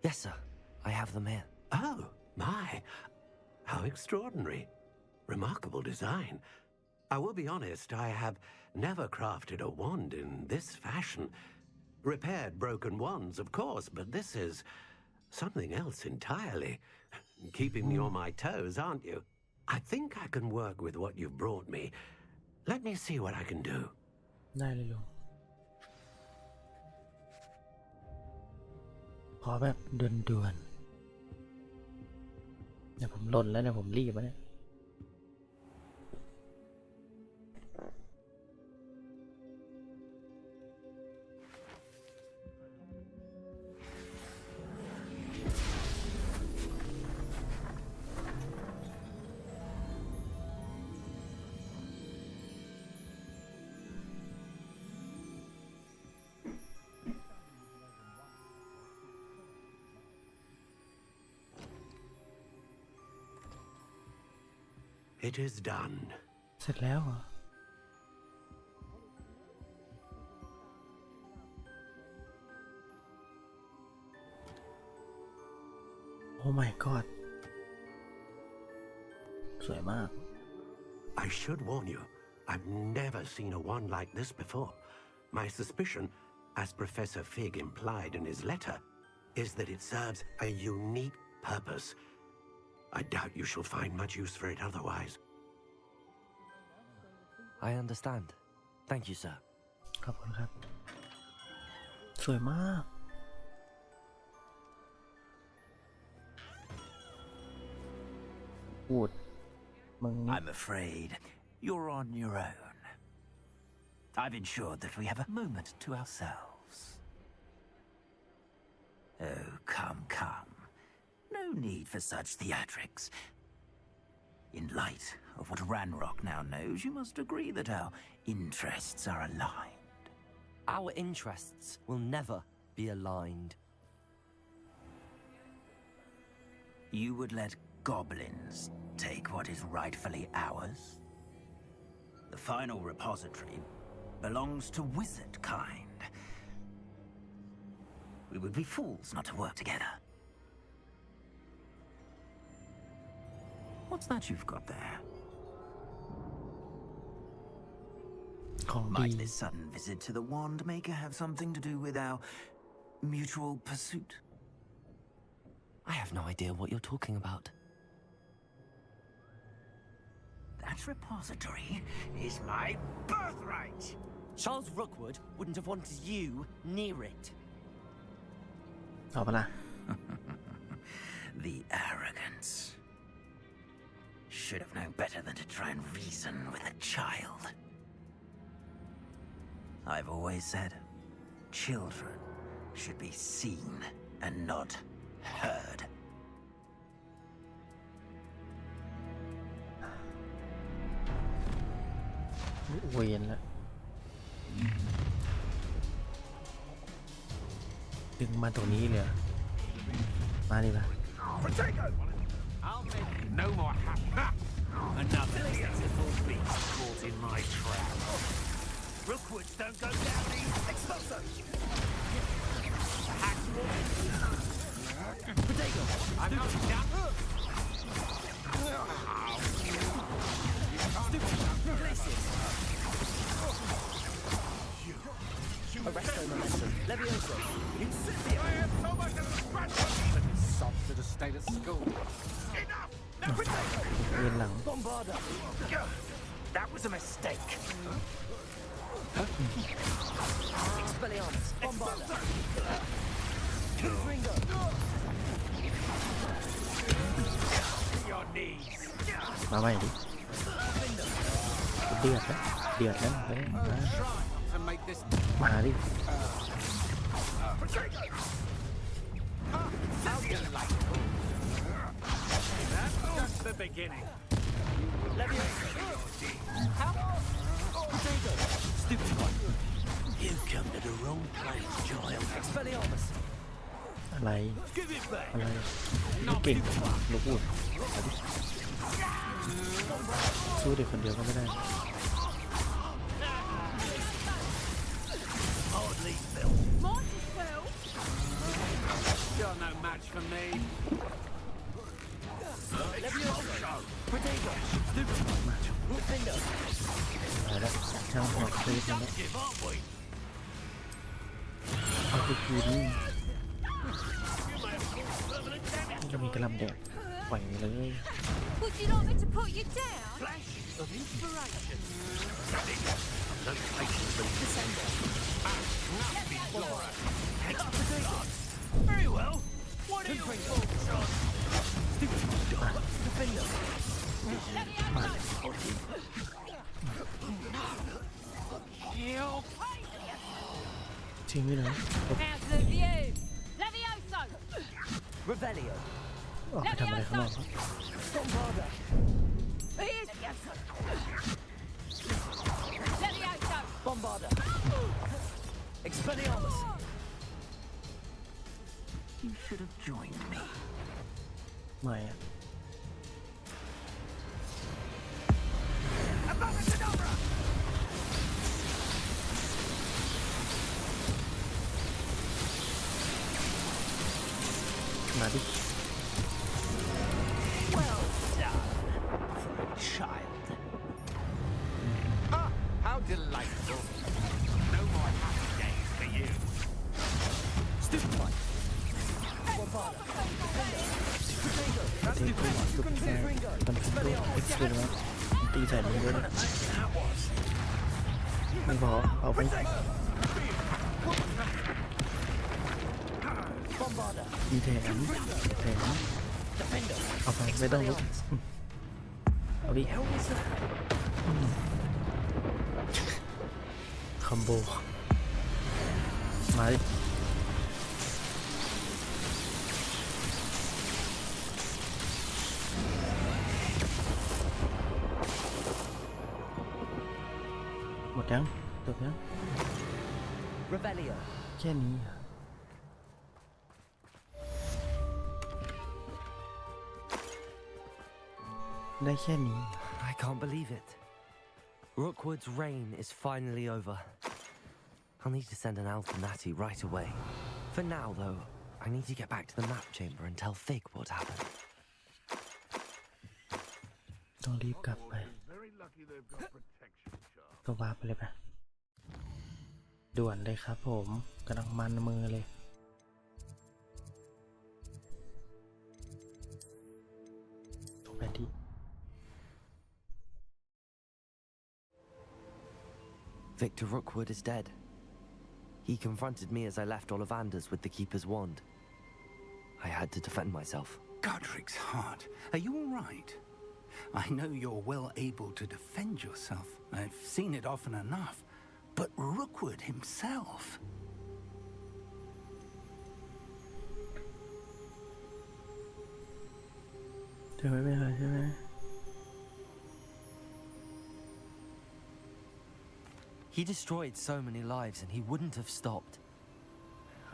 Yes, sir. I have them here. Oh, my. How extraordinary. Remarkable design. I will be honest, I have never crafted a wand in this fashion. Repaired broken wands, of course, but this is something else entirely. Keeping me on my toes, aren't you? I think I can work with what you've brought me. Let me see what I can do. ได้เลยลุงขอแบบด่วนๆเดี๋ยวผมหล่นแล้วเนี่ยผมรีบแล้วเนี่ย It is done. เสร็จแล้วเหรอ Oh my god สวยมาก I should warn you, I've never seen a wand like this before. My suspicion, as Professor Fig implied in his letter, is that it serves a unique purpose. I doubt you shall find much use for it otherwise. I understand. Thank you, sir. ขอบคุณครับ สวยมาก พูด มึงนี่ I'm afraid you're on your own. I've ensured that we have a moment to ourselves. Oh, come. No need for such theatrics. In light of what Ranrock now knows, you must agree that our interests are aligned. Our interests will never be aligned. You would let goblins take what is rightfully ours? The final repository belongs to wizard kind. We would be fools not to work together. What's that you've got there? ของดี Might this sudden visit to the wand maker have something to do with our mutual pursuit? I have no idea what you're talking about. That repository is my birthright! Charles Rookwood wouldn't have wanted you near it. เอาปะล่ะ The arrogance. should have known better than to try and reason with a child. I've always said, children should be seen and not heard. เวียนละดึงมาตรงนี้เลยมาดิป่ะ I'll make no more Another beautiful beast caught in my trap. Rookwoods don't go down easy. Expulso! Potato! I'm not down. Places. Arresto momentum. Levioso. Incendio. I have so much of a scratch. Sod to the state of school. Enough! No potato! เวียนหลัง Bombarda! That was a mistake. Expelliarmus. Bombarda. Ringo. Your knees. มาใหม่ดิเดือดนะเดือดนะเฮ้ย To make this มาดิ How delightful. That's just the beginning. Potato. Stupid one. You've come to the wrong place, child. Expelliarmus. อะไร Give it back. อะไรไม่เก่งลูกอุ่นเอาดิสู้เด็กคนเดียวก็ไม่ได้ Hardly built. Mortis fell. You're no match for me. Potato. ตายแล้วช่างหัวคลิปนี่ Give, aren't we? เอาไปกินนี่ก็มีกระลำแดดปล่อยเลย Would you like me to put you down? Flashes of inspiration. Very well. What are you thoughts on? Kill. จริงไหมนะ How's the view? Levioso! Revelio. ออกไปทำอะไรข้างนอกครับ Bombarda. Here's Levioso! Bombarda. Expelliarmus. You should have joined me. ไม่อะมาดิ Well done for a child. Ah, how delightful. No more happy days for you. Stupid one. Bombarda. เทคนิคสุดแซ่บทำชุดตัวเอ็กซ์เพรสตีใส่ลงด้วยนะ That was. ไม่พอเอาไป Bombarda. มีแถมเอาไปไม่ต้องลุกเอาดิคอมโบมาดิหมดยังจบยัง Revelio. แค่นี้อะได้แค่นี้ I can't believe it. Rookwood's reign is finally over. I'll need to send an Alphanati right away. For now, though, I need to get back to the map chamber and tell Fig what happened. ต้องรีบกลับไปก็วาร์ปไปเลยไปด่วนเลยครับผมกำลังมันมือเลยทุกแผนที่ Victor Rookwood is dead. He confronted me as I left Ollivander's with the Keeper's wand. I had to defend myself. Godric's heart. Are you all right? I know you're well able to defend yourself. I've seen it often enough. But Rookwood himself... เธอไม่เป็นไรใช่ไหม He destroyed so many lives and he wouldn't have stopped.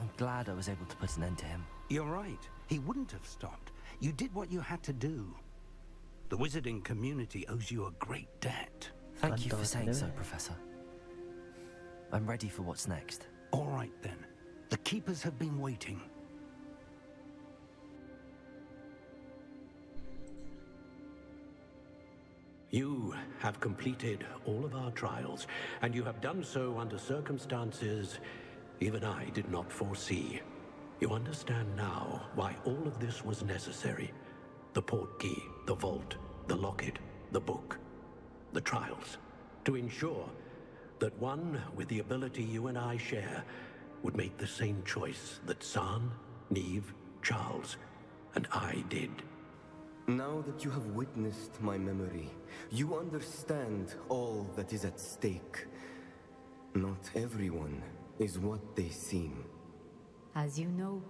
I'm glad I was able to put an end to him. You're right. He wouldn't have stopped. You did what you had to do. The wizarding community owes you a great debt. Thank you for saying so, Professor. I'm ready for what's next. All right, then. The Keepers have been waiting. You have completed all of our trials, and you have done so under circumstances even I did not foresee. You understand now why all of this was necessary. The portkey, the vault, the locket, the book, the trials. To ensure that one with the ability you and I share would make the same choice that San, Neve, Charles, and I did. Now that you have witnessed my memory, you understand all that is at stake. Not everyone is what they seem. As you know,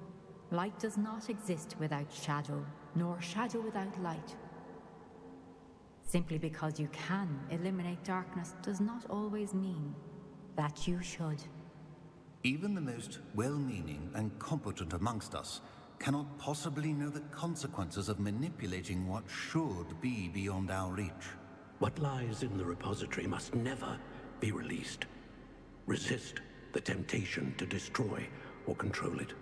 light does not exist without shadow, nor shadow without light. Simply because you can eliminate darkness does not always mean that you should. Even the most well-meaning and competent amongst us cannot possibly know the consequences of manipulating what should be beyond our reach. What lies in the repository must never be released. Resist the temptation to destroy or control it.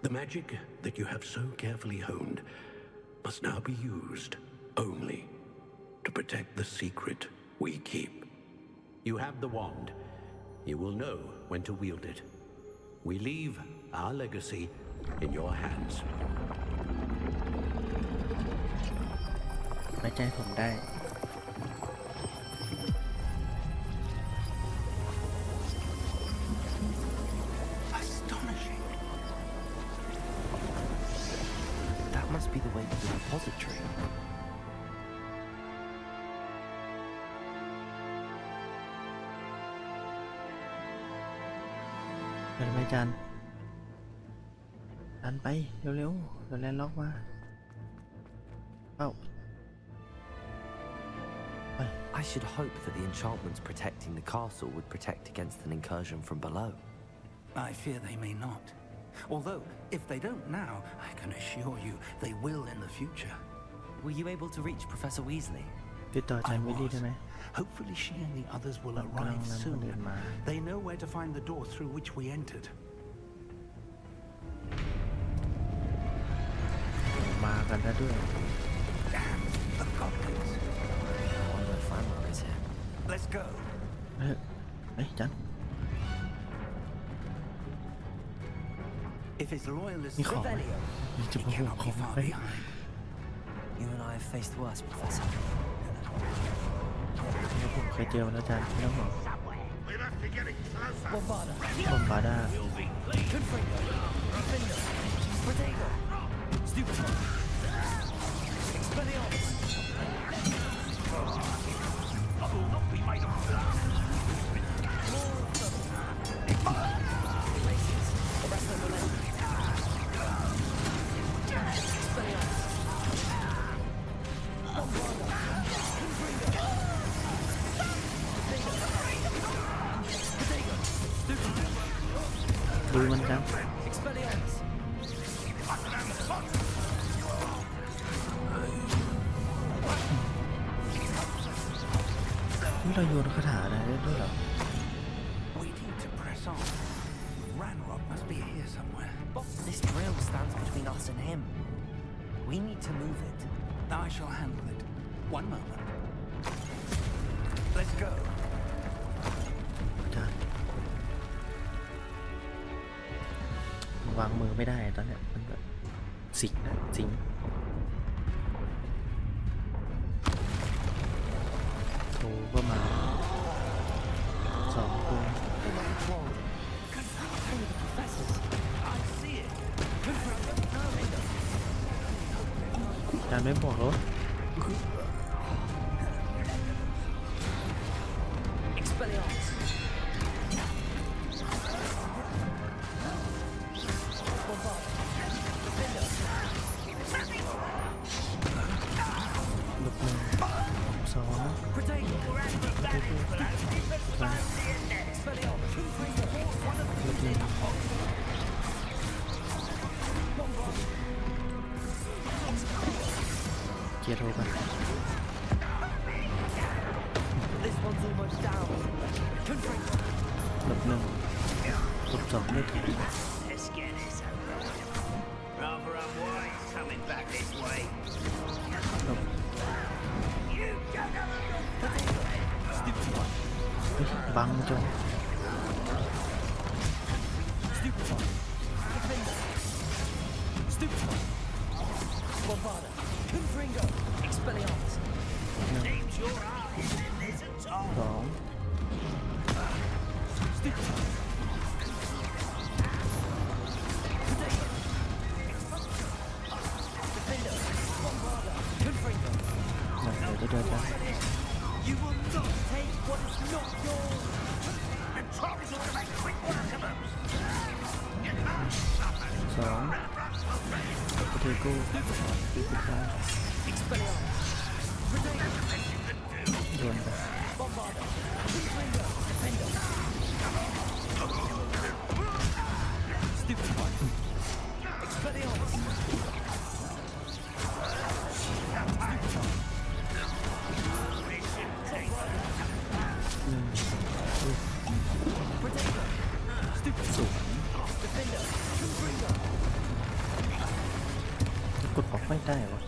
The magic that you have so carefully honed must now be used only to protect the secret we keep. You have the wand. You will know when to wield it. We leave our legacy in your hands. ไว้ใจผมได้ Astonishing. That must be the way to the repository. ไปไหมจานดันไปเร็วๆเดี๋ยวแลนล็อกมาเอ้า I should hope that the enchantments protecting the castle would protect against an incursion from below. I fear they may not. Although, if they don't now, I can assure you they will in the future. Were you able to reach Professor Weasley? ติดต่ออาจารย์วิลลี่ได้ไหม Hopefully she and the others will arrive soon. They know where to find the door through which we entered. มากันแล้วด้วย Damn the goblins. One of the Flamrockers here. Let's go. เฮ้ยจัน If it's loyal as มีของไหม Revelio, มีจะ he มาห่วง cannot ข be อง far ไหม behind. You and I have faced worse, Professor. ผมเคยเจอมาแล้วจานไม่ต้องห่วง We must be getting closer. บอมบาด้า Confringo. Defender. Protego. Stupefy. Expelliarmus. I will not be made of glass. Glaciers. Arrest them relentlessly. Expelliarmus. Bombarda. Confringo. Protego. Stupefy. ดูมันจัง Expelliarmus. นี่เราโยนคาถาอะไรได้ด้วยเหรอ We need to press on. Ranrock must be here somewhere. This drill stands between us and him. We need to move it. I shall handle it. One moment. Let's go. จานวางมือไม่ได้ตอนเนี้ยมันแบบสิงนะสิงโถก็มา2 ตัว จานไม่บอกเหรอ เกียร์โทรกัน This one's almost down. ลบหนึ่งลบสองไม่ถึง Let's get this over with. Rather unwise coming back this way. ลบ You don't have a look. เฮ้ยบังจง Bombarda. Confringo. Expelliarmus. หนึ่ง Seems your eyes in this at ส all. อง Defender. Bombarda. Confringo. หนึ่งเดี๋ยวจะเดินนะ You will not take what is not yours. The trolls ought to make quick work of them. สองโอเคกูตีสุดท้าย Expelliarmus. Protego. โดนไป Bombarda. Confringo. Defender. Stupid one. Expelliarmus. Protego. Stupid. Defender. Confringo. กดออกไม่ได้วะ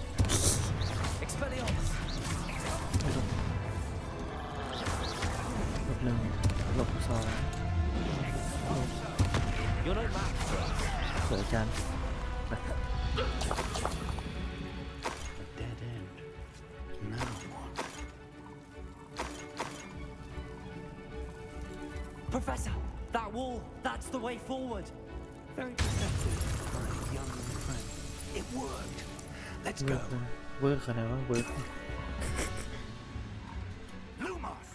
Expelliarmus. ไม่ลบลบหนึ่งลบสองลบ You're no match for us. สวยจานไป A dead end. Now what? Professor, that wall, that's the way forward. Very pathetic for a young friend. It worked. Let's เวิร์ go. กนะเวิร์กขนาดว่าเวิร์ก Lumos.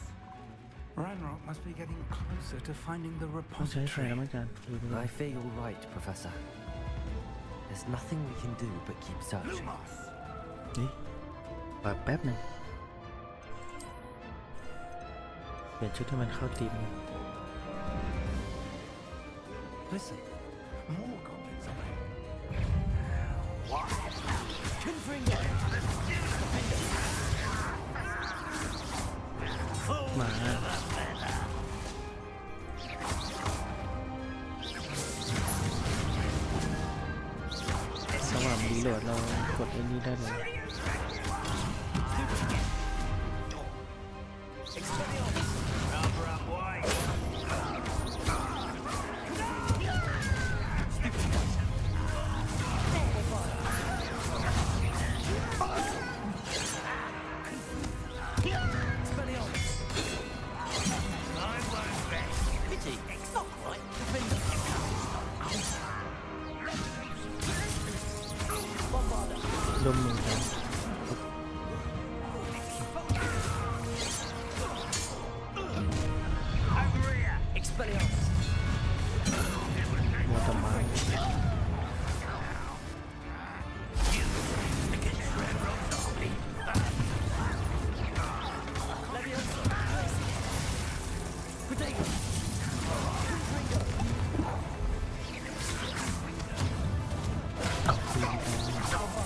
Ranrock must be getting closer to finding the ต้องใช้ไฟ repository. แล้วมั้งจานดูดู I fear you're right, Professor. There's nothing we can do but keep searching. Lumos. นี่เปิดแป๊บหนึ่งเปลี่ยนชุดให้มันเข้าธีม Listen. More goblins away. Confringo. หมาระหว่างรีโหลดเรากดไอ้นี้ได้เลย Rather unwise. Expelliarmus. I won't rest. Pity. It's not right. Defender. Bombarda. ลมหนึ่งครับ Over here. Expelliarmus. โมตมา Leviosa. Protego. Confringo. อ้าวลงไป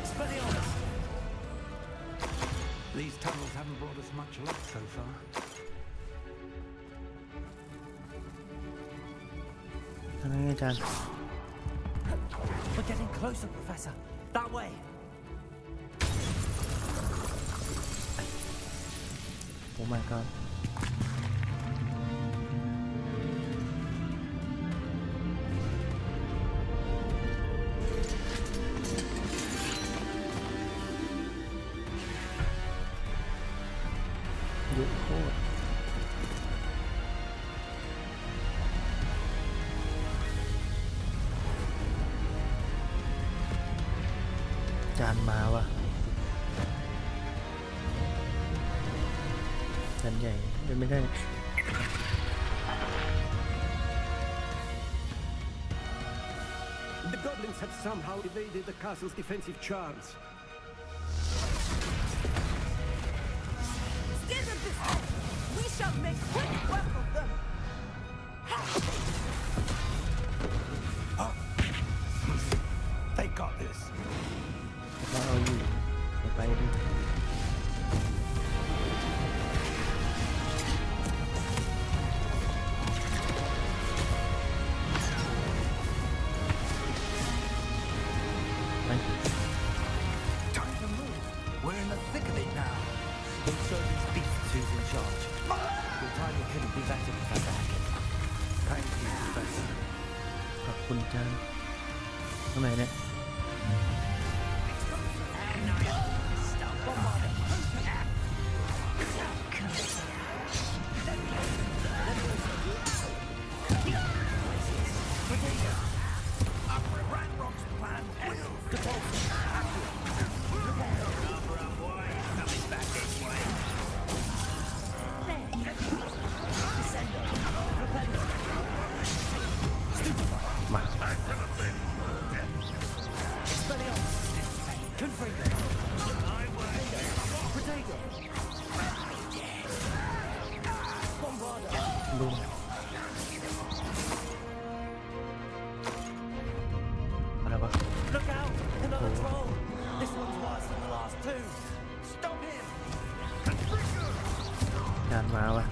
Expelliarmus. These tunnels haven't brought us much luck so far. ทำยังไงอาจารย์ We're getting closer, Professor. That way. โอ้ my god เยอะโคตรจานมาวะจานใหญ่เป็นไม่ได้ The goblins have somehow evaded the castle's defensive charms. Still in this way. We shall make quick work of them. คุณจานตรงไหนเนี่ยการมาวะ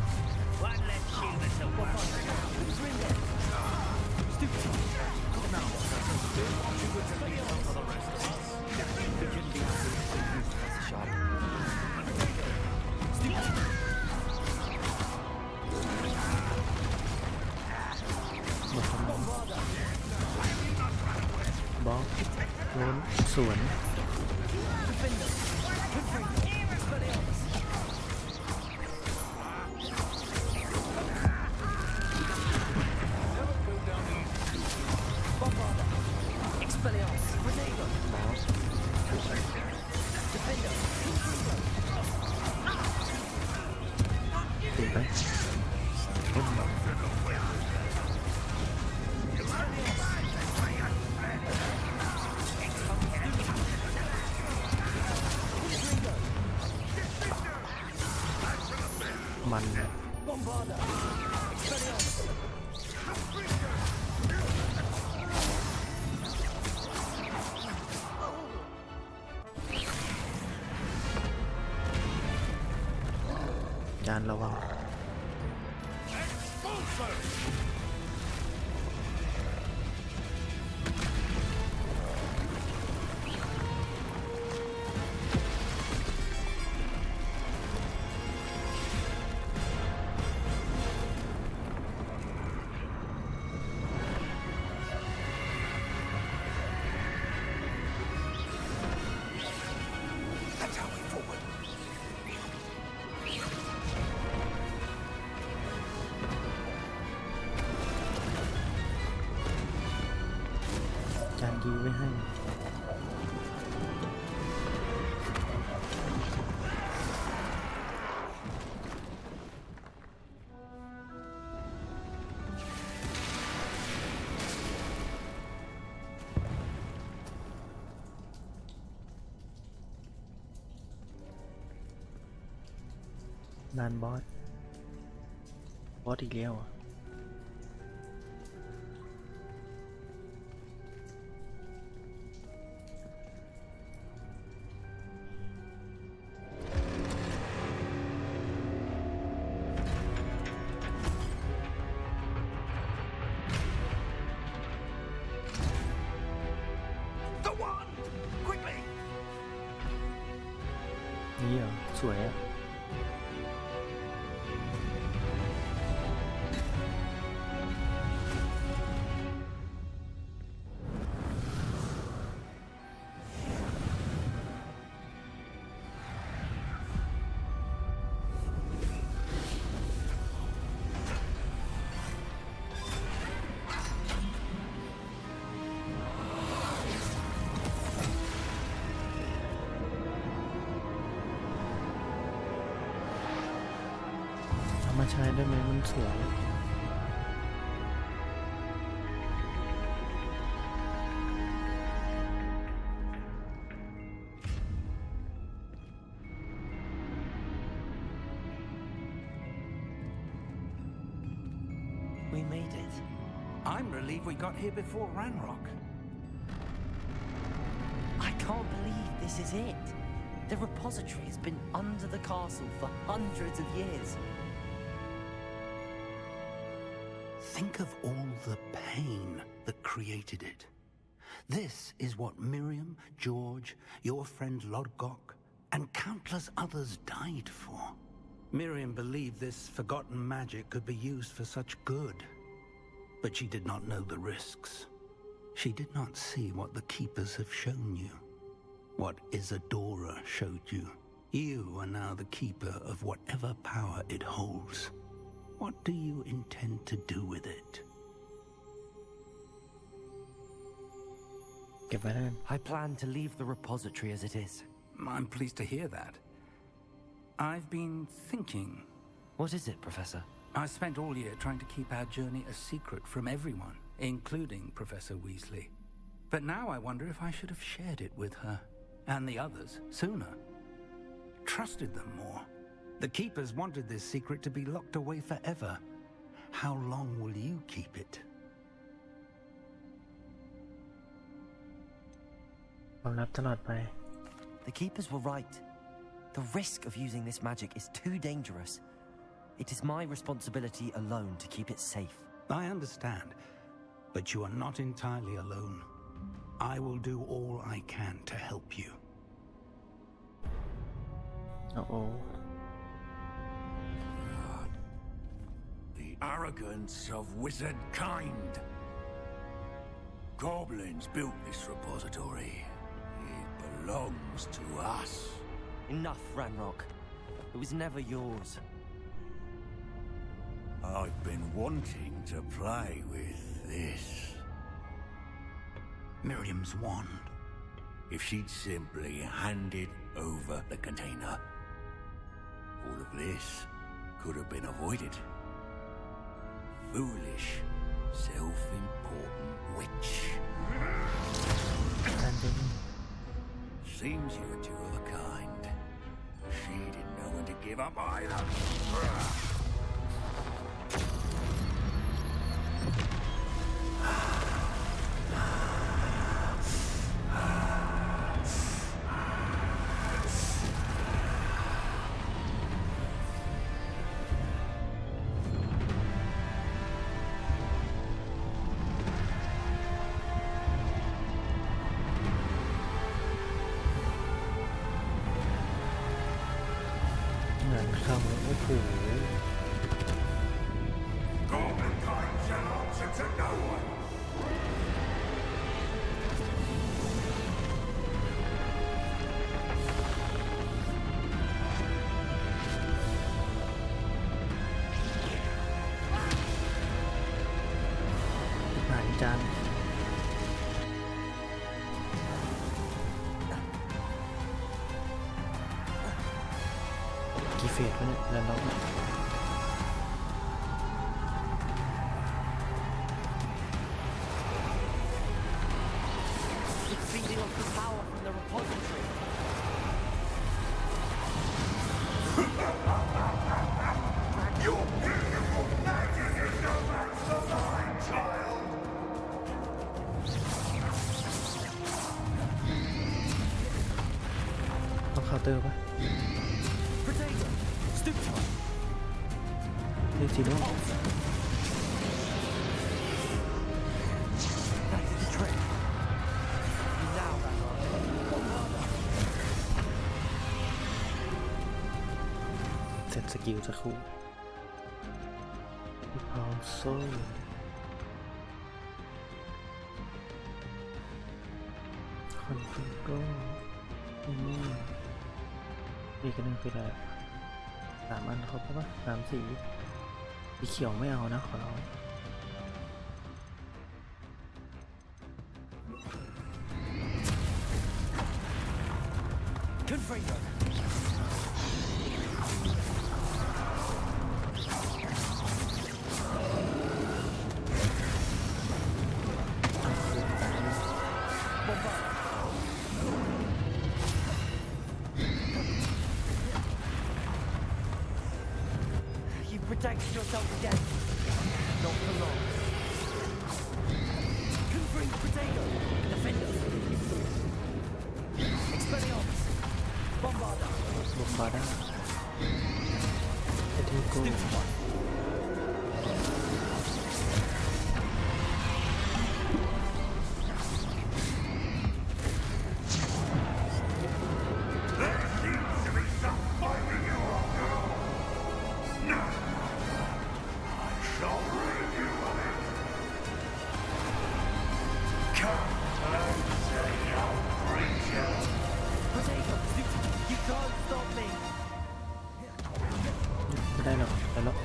บล็อกโดนสวนตีไปมันจานระวังจานยื้อไว้ให้นานบอสอีกแล้วอ่ะนี่เหรอสวยอ่ะมาใช้ได้ไหมมันสวยWe made it. I'm relieved we got here before Ranrock. I can't believe this is it. The repository has been under the castle for hundreds of years. Think of all the pain that created it. This is what Miriam, George, your friend Lodgok, and countless others died for. Miriam believed this forgotten magic could be used for such good, but she did not know the risks. She did not see what the keepers have shown you. What Isadora showed you. You are now the keeper of whatever power it holds. What do you intend to do with it? I plan to leave the repository as it is. I'm pleased to hear that. I've been thinking. What is it, Professor? I spent all year trying to keep our journey a secret from everyone, including Professor Weasley. But now I wonder if I should have shared it with her, and the others, sooner. Trusted them more. The Keepers wanted this secret to be locked away forever. How long will you keep it? The Keepers were right. The risk of using this magic is too dangerous. It is my responsibility alone to keep it safe. I understand, but you are not entirely alone. I will do all I can to help you. Uh-oh. The arrogance of wizard kind. Goblins built this repository. It belongs to us. Enough, Ranrock. It was never yours. I've been wanting to play with this. Miriam's wand. If she'd simply handed over the container, all of this could have been avoided. Foolish, self-important witch. Seems you were two of a kind. She didn't know when to give up either. Goblin kind shall answer to no one. หายจังกี่เฟสวะเนี่ยแล้วเรา It's feeding off the power from the repository. Your beautiful magic is no match for mine, child. ต้องเคาน์เตอร์ปะ Potato! Stoop time! เรียกจีโน่ That is the trick. Now, Ranrock. เสร็จสกิลจะคู่พาวโซ่คอนฟิงโก้อีกอันหนึงคืออะไร3 อันครบปะ3 สีสีเขียวไม่เอานะขอร้อง Confringo! You protected yourself again. Not for long. Confringo Potato! Defender! Expelliarmus! Bombarda! Bombarda. Potato. Stupefy! There seems to be some fight in you, old girl. No. I shall rid you of it. Come. ไม่ได้หรอกไปแล้ว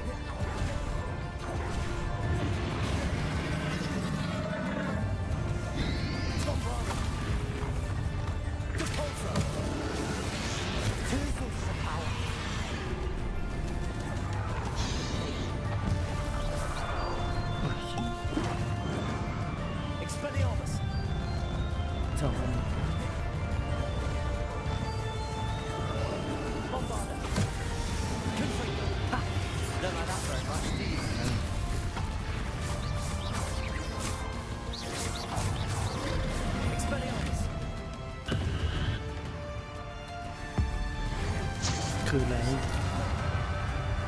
สองอันคืออะไร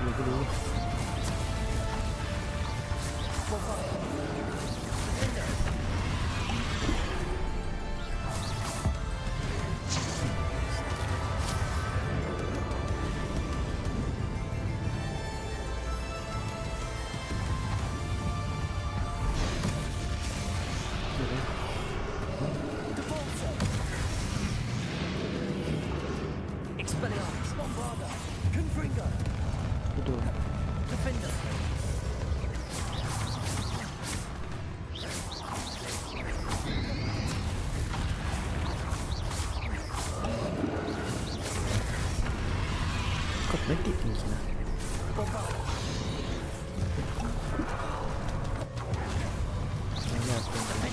ไม่รู้ไม่ดูกดไม่ติดจริงๆนะไม่อยากเป็นอะไร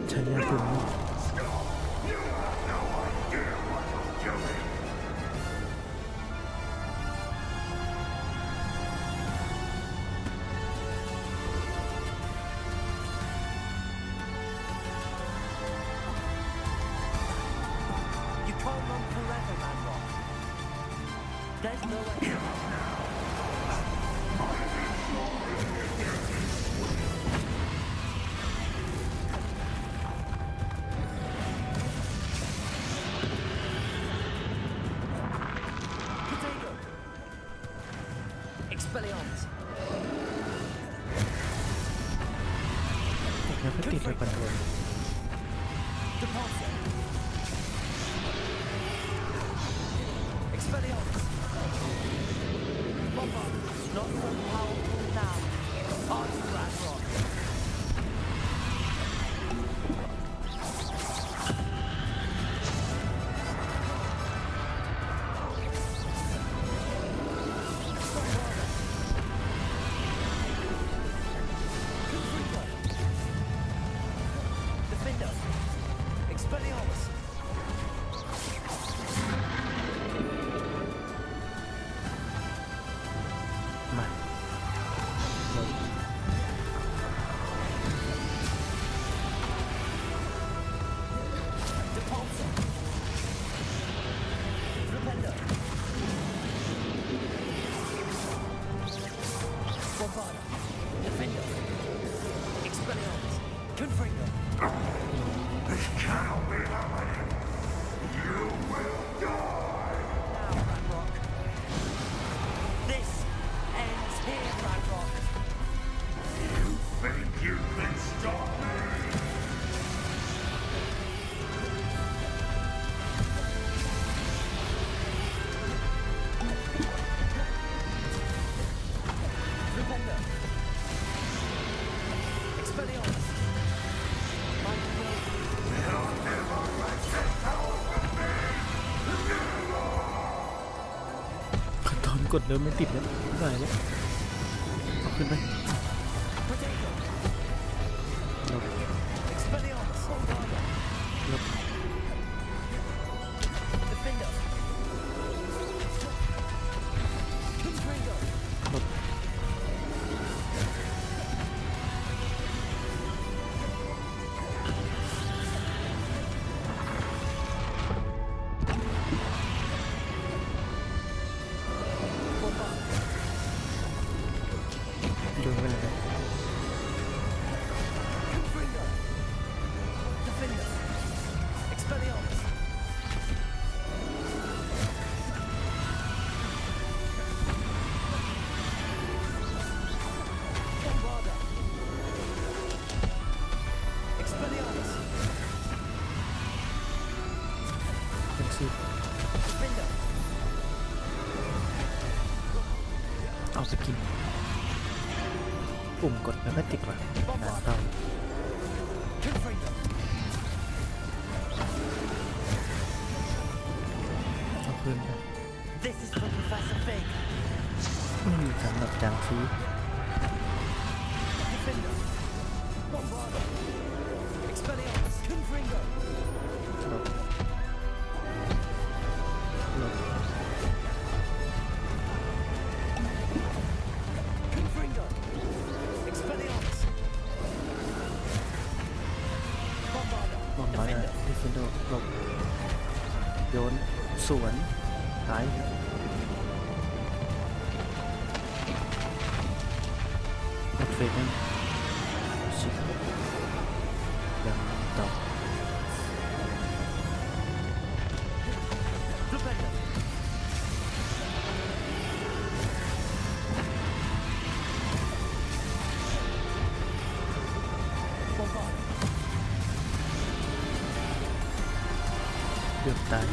ใช้ยาตัวนี้แล้วก็ติดไปคอนโทรลมาตอนกดเดิมไม่ติดแล้วไม่ไหวแล้วเอาขึ้นไปลบลบลบดูไปเลย เอาสกินปุ่มกดแล้วก็ติดว่ะนานเข้าเอาคืนไปสำหรับจางซีหลบโยนสวนตายนักเฟกนั้นสิยังต่อเกือบตาย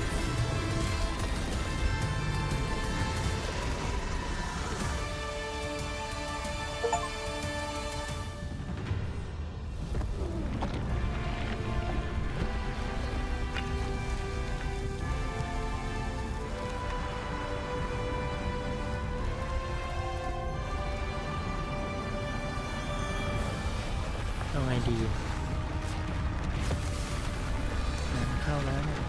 เอาไงดีงานเข้าแล้วเนี่ย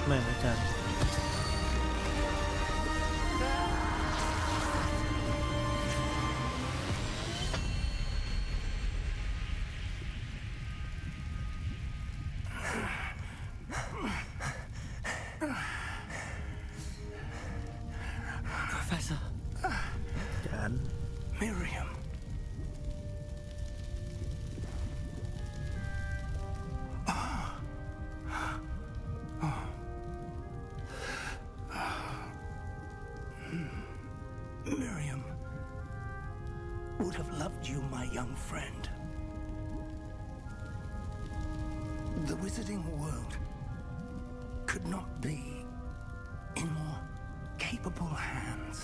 ไม่อาจารย์Professor Miriam Miriam would have loved you, my young friend. The wizarding world could not be in more capable hands.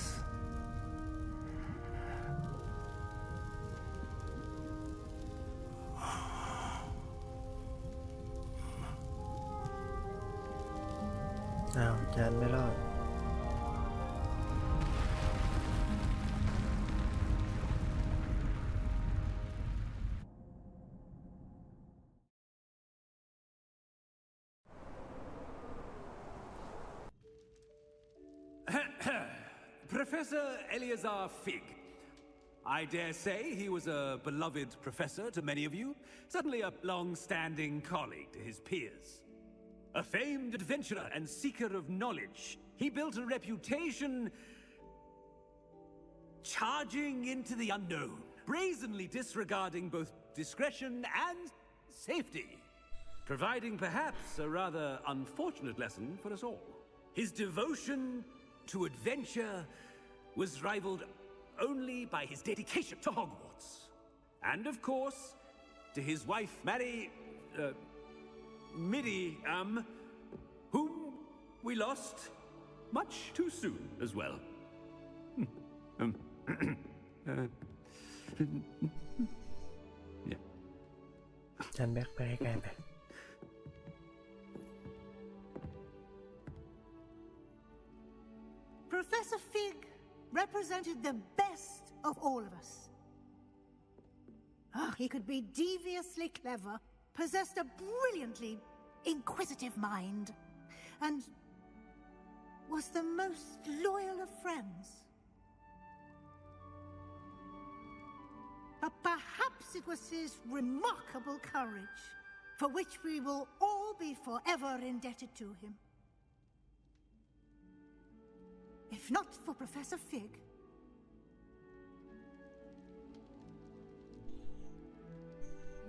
Ajanไม่รอดProfessor Eleazar Fig. I dare say he was a beloved professor to many of you, certainly a long-standing colleague to his peers. A famed adventurer and seeker of knowledge, he built a reputation charging into the unknown, brazenly disregarding both discretion and safety, providing perhaps a rather unfortunate lesson for us all. His devotion to adventure was rivaled only by his dedication to Hogwarts. And of course, to his wife, Midi, whom we lost much too soon as well. จันแบกไปไกลๆไป Professor Fig represented the best of all of us. He could be deviously clever, possessed a brilliantly inquisitive mind, and was the most loyal of friends. But perhaps it was his remarkable courage, for which we will all be forever indebted to him. If not for Professor Fig,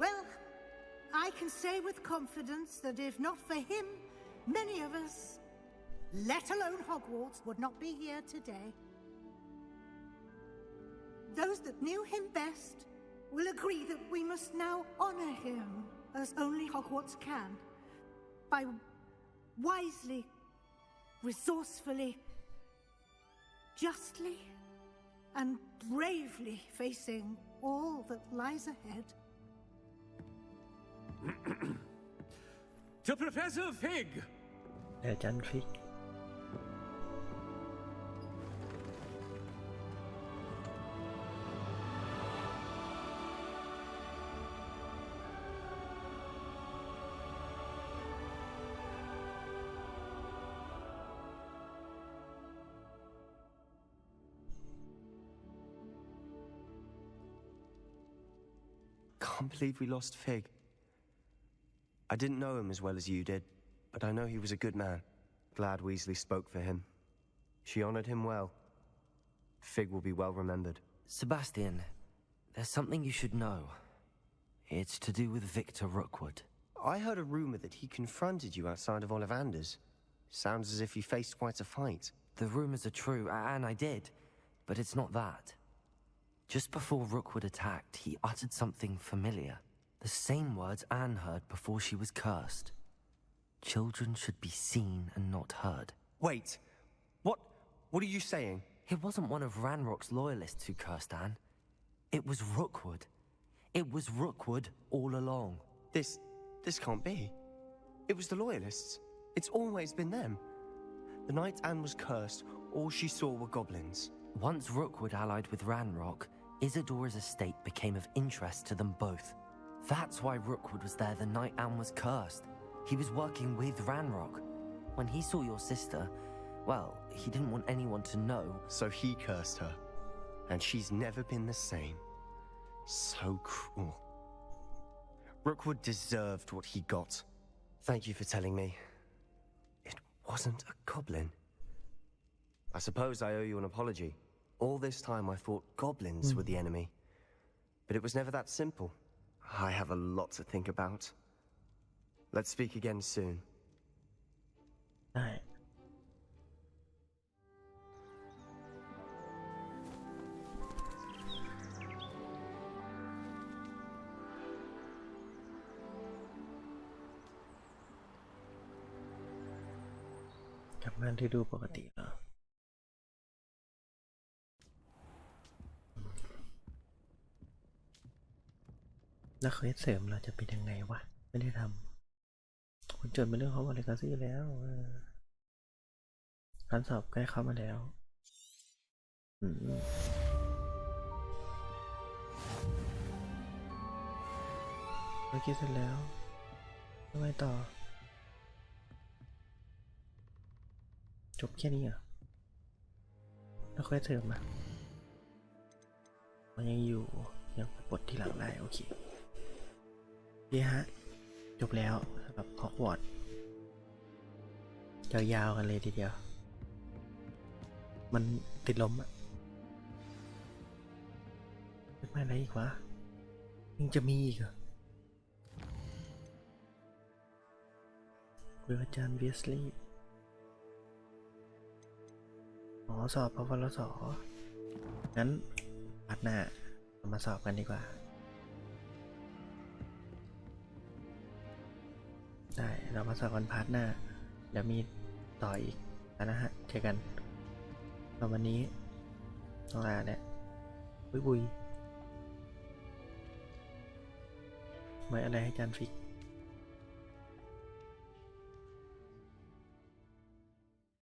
well, I can say with confidence that if not for him, many of us, let alone Hogwarts, would not be here today. Those that knew him best will agree that we must now honor him as only Hogwarts can, by wisely, resourcefully, justly, and bravely facing all that lies ahead. To Professor Fig! อาจารย์ฟิกCan't believe we lost Fig. I didn't know him as well as you did, but I know he was a good man. Glad Weasley spoke for him. She honored him well. Fig will be well remembered. Sebastian, there's something you should know. It's to do with Victor Rookwood. I heard a rumor that he confronted you outside of Ollivander's. Sounds as if you faced quite a fight. The rumors are true, and I did, but it's not that. Just before Rookwood attacked, he uttered something familiar. The same words Anne heard before she was cursed. Children should be seen and not heard. Wait, what are you saying? It wasn't one of Ranrock's loyalists who cursed Anne. It was Rookwood. It was Rookwood all along. This can't be. It was the loyalists. It's always been them. The night Anne was cursed, all she saw were goblins. Once Rookwood allied with Ranrock, Isadora's estate became of interest to them both. That's why Rookwood was there the night Anne was cursed. He was working with Ranrock. When he saw your sister, well, he didn't want anyone to know. So he cursed her. And she's never been the same. So cruel. Rookwood deserved what he got. Thank you for telling me. It wasn't a goblin. I suppose I owe you an apology. All this time I thought goblins were the enemy. But it was never that simple. I have a lot to think about. Let's speak again soon. ได้กลับมาที่ดูปกติแล้วแล้วเควสเสริมเราจะเป็นยังไงวะไม่ได้ทำคุณจดเป็นเรื่องของHogwart Legacyแล้วการสอบใกล้เข้ามาแล้วเมื่อกี้เสร็จแล้วทำไมต่อจบแค่นี้เหรอแล้วค่อยเสริมมามันยังอยู่ยังปลดทีหลังได้โอเคดีฮะจบแล้วสำหรับฮอกวอตส์ยาวๆกันเลยทีเดียวมันติดลมอะไม่อะไรอีกวะยังจะมีอีกเหรอคุยกับอาจารย์เวสลีย์สอบปวสงั้นปัดหน้าเรามาสอบกันดีกว่าได้เรามาสอบกันพาร์ทหน้าเดี๋ยวมีต่ออีกนะฮะเจอกันวันนี้ต้องลาเนี่ย บุยบุยหมายอะไรให้จานฟิก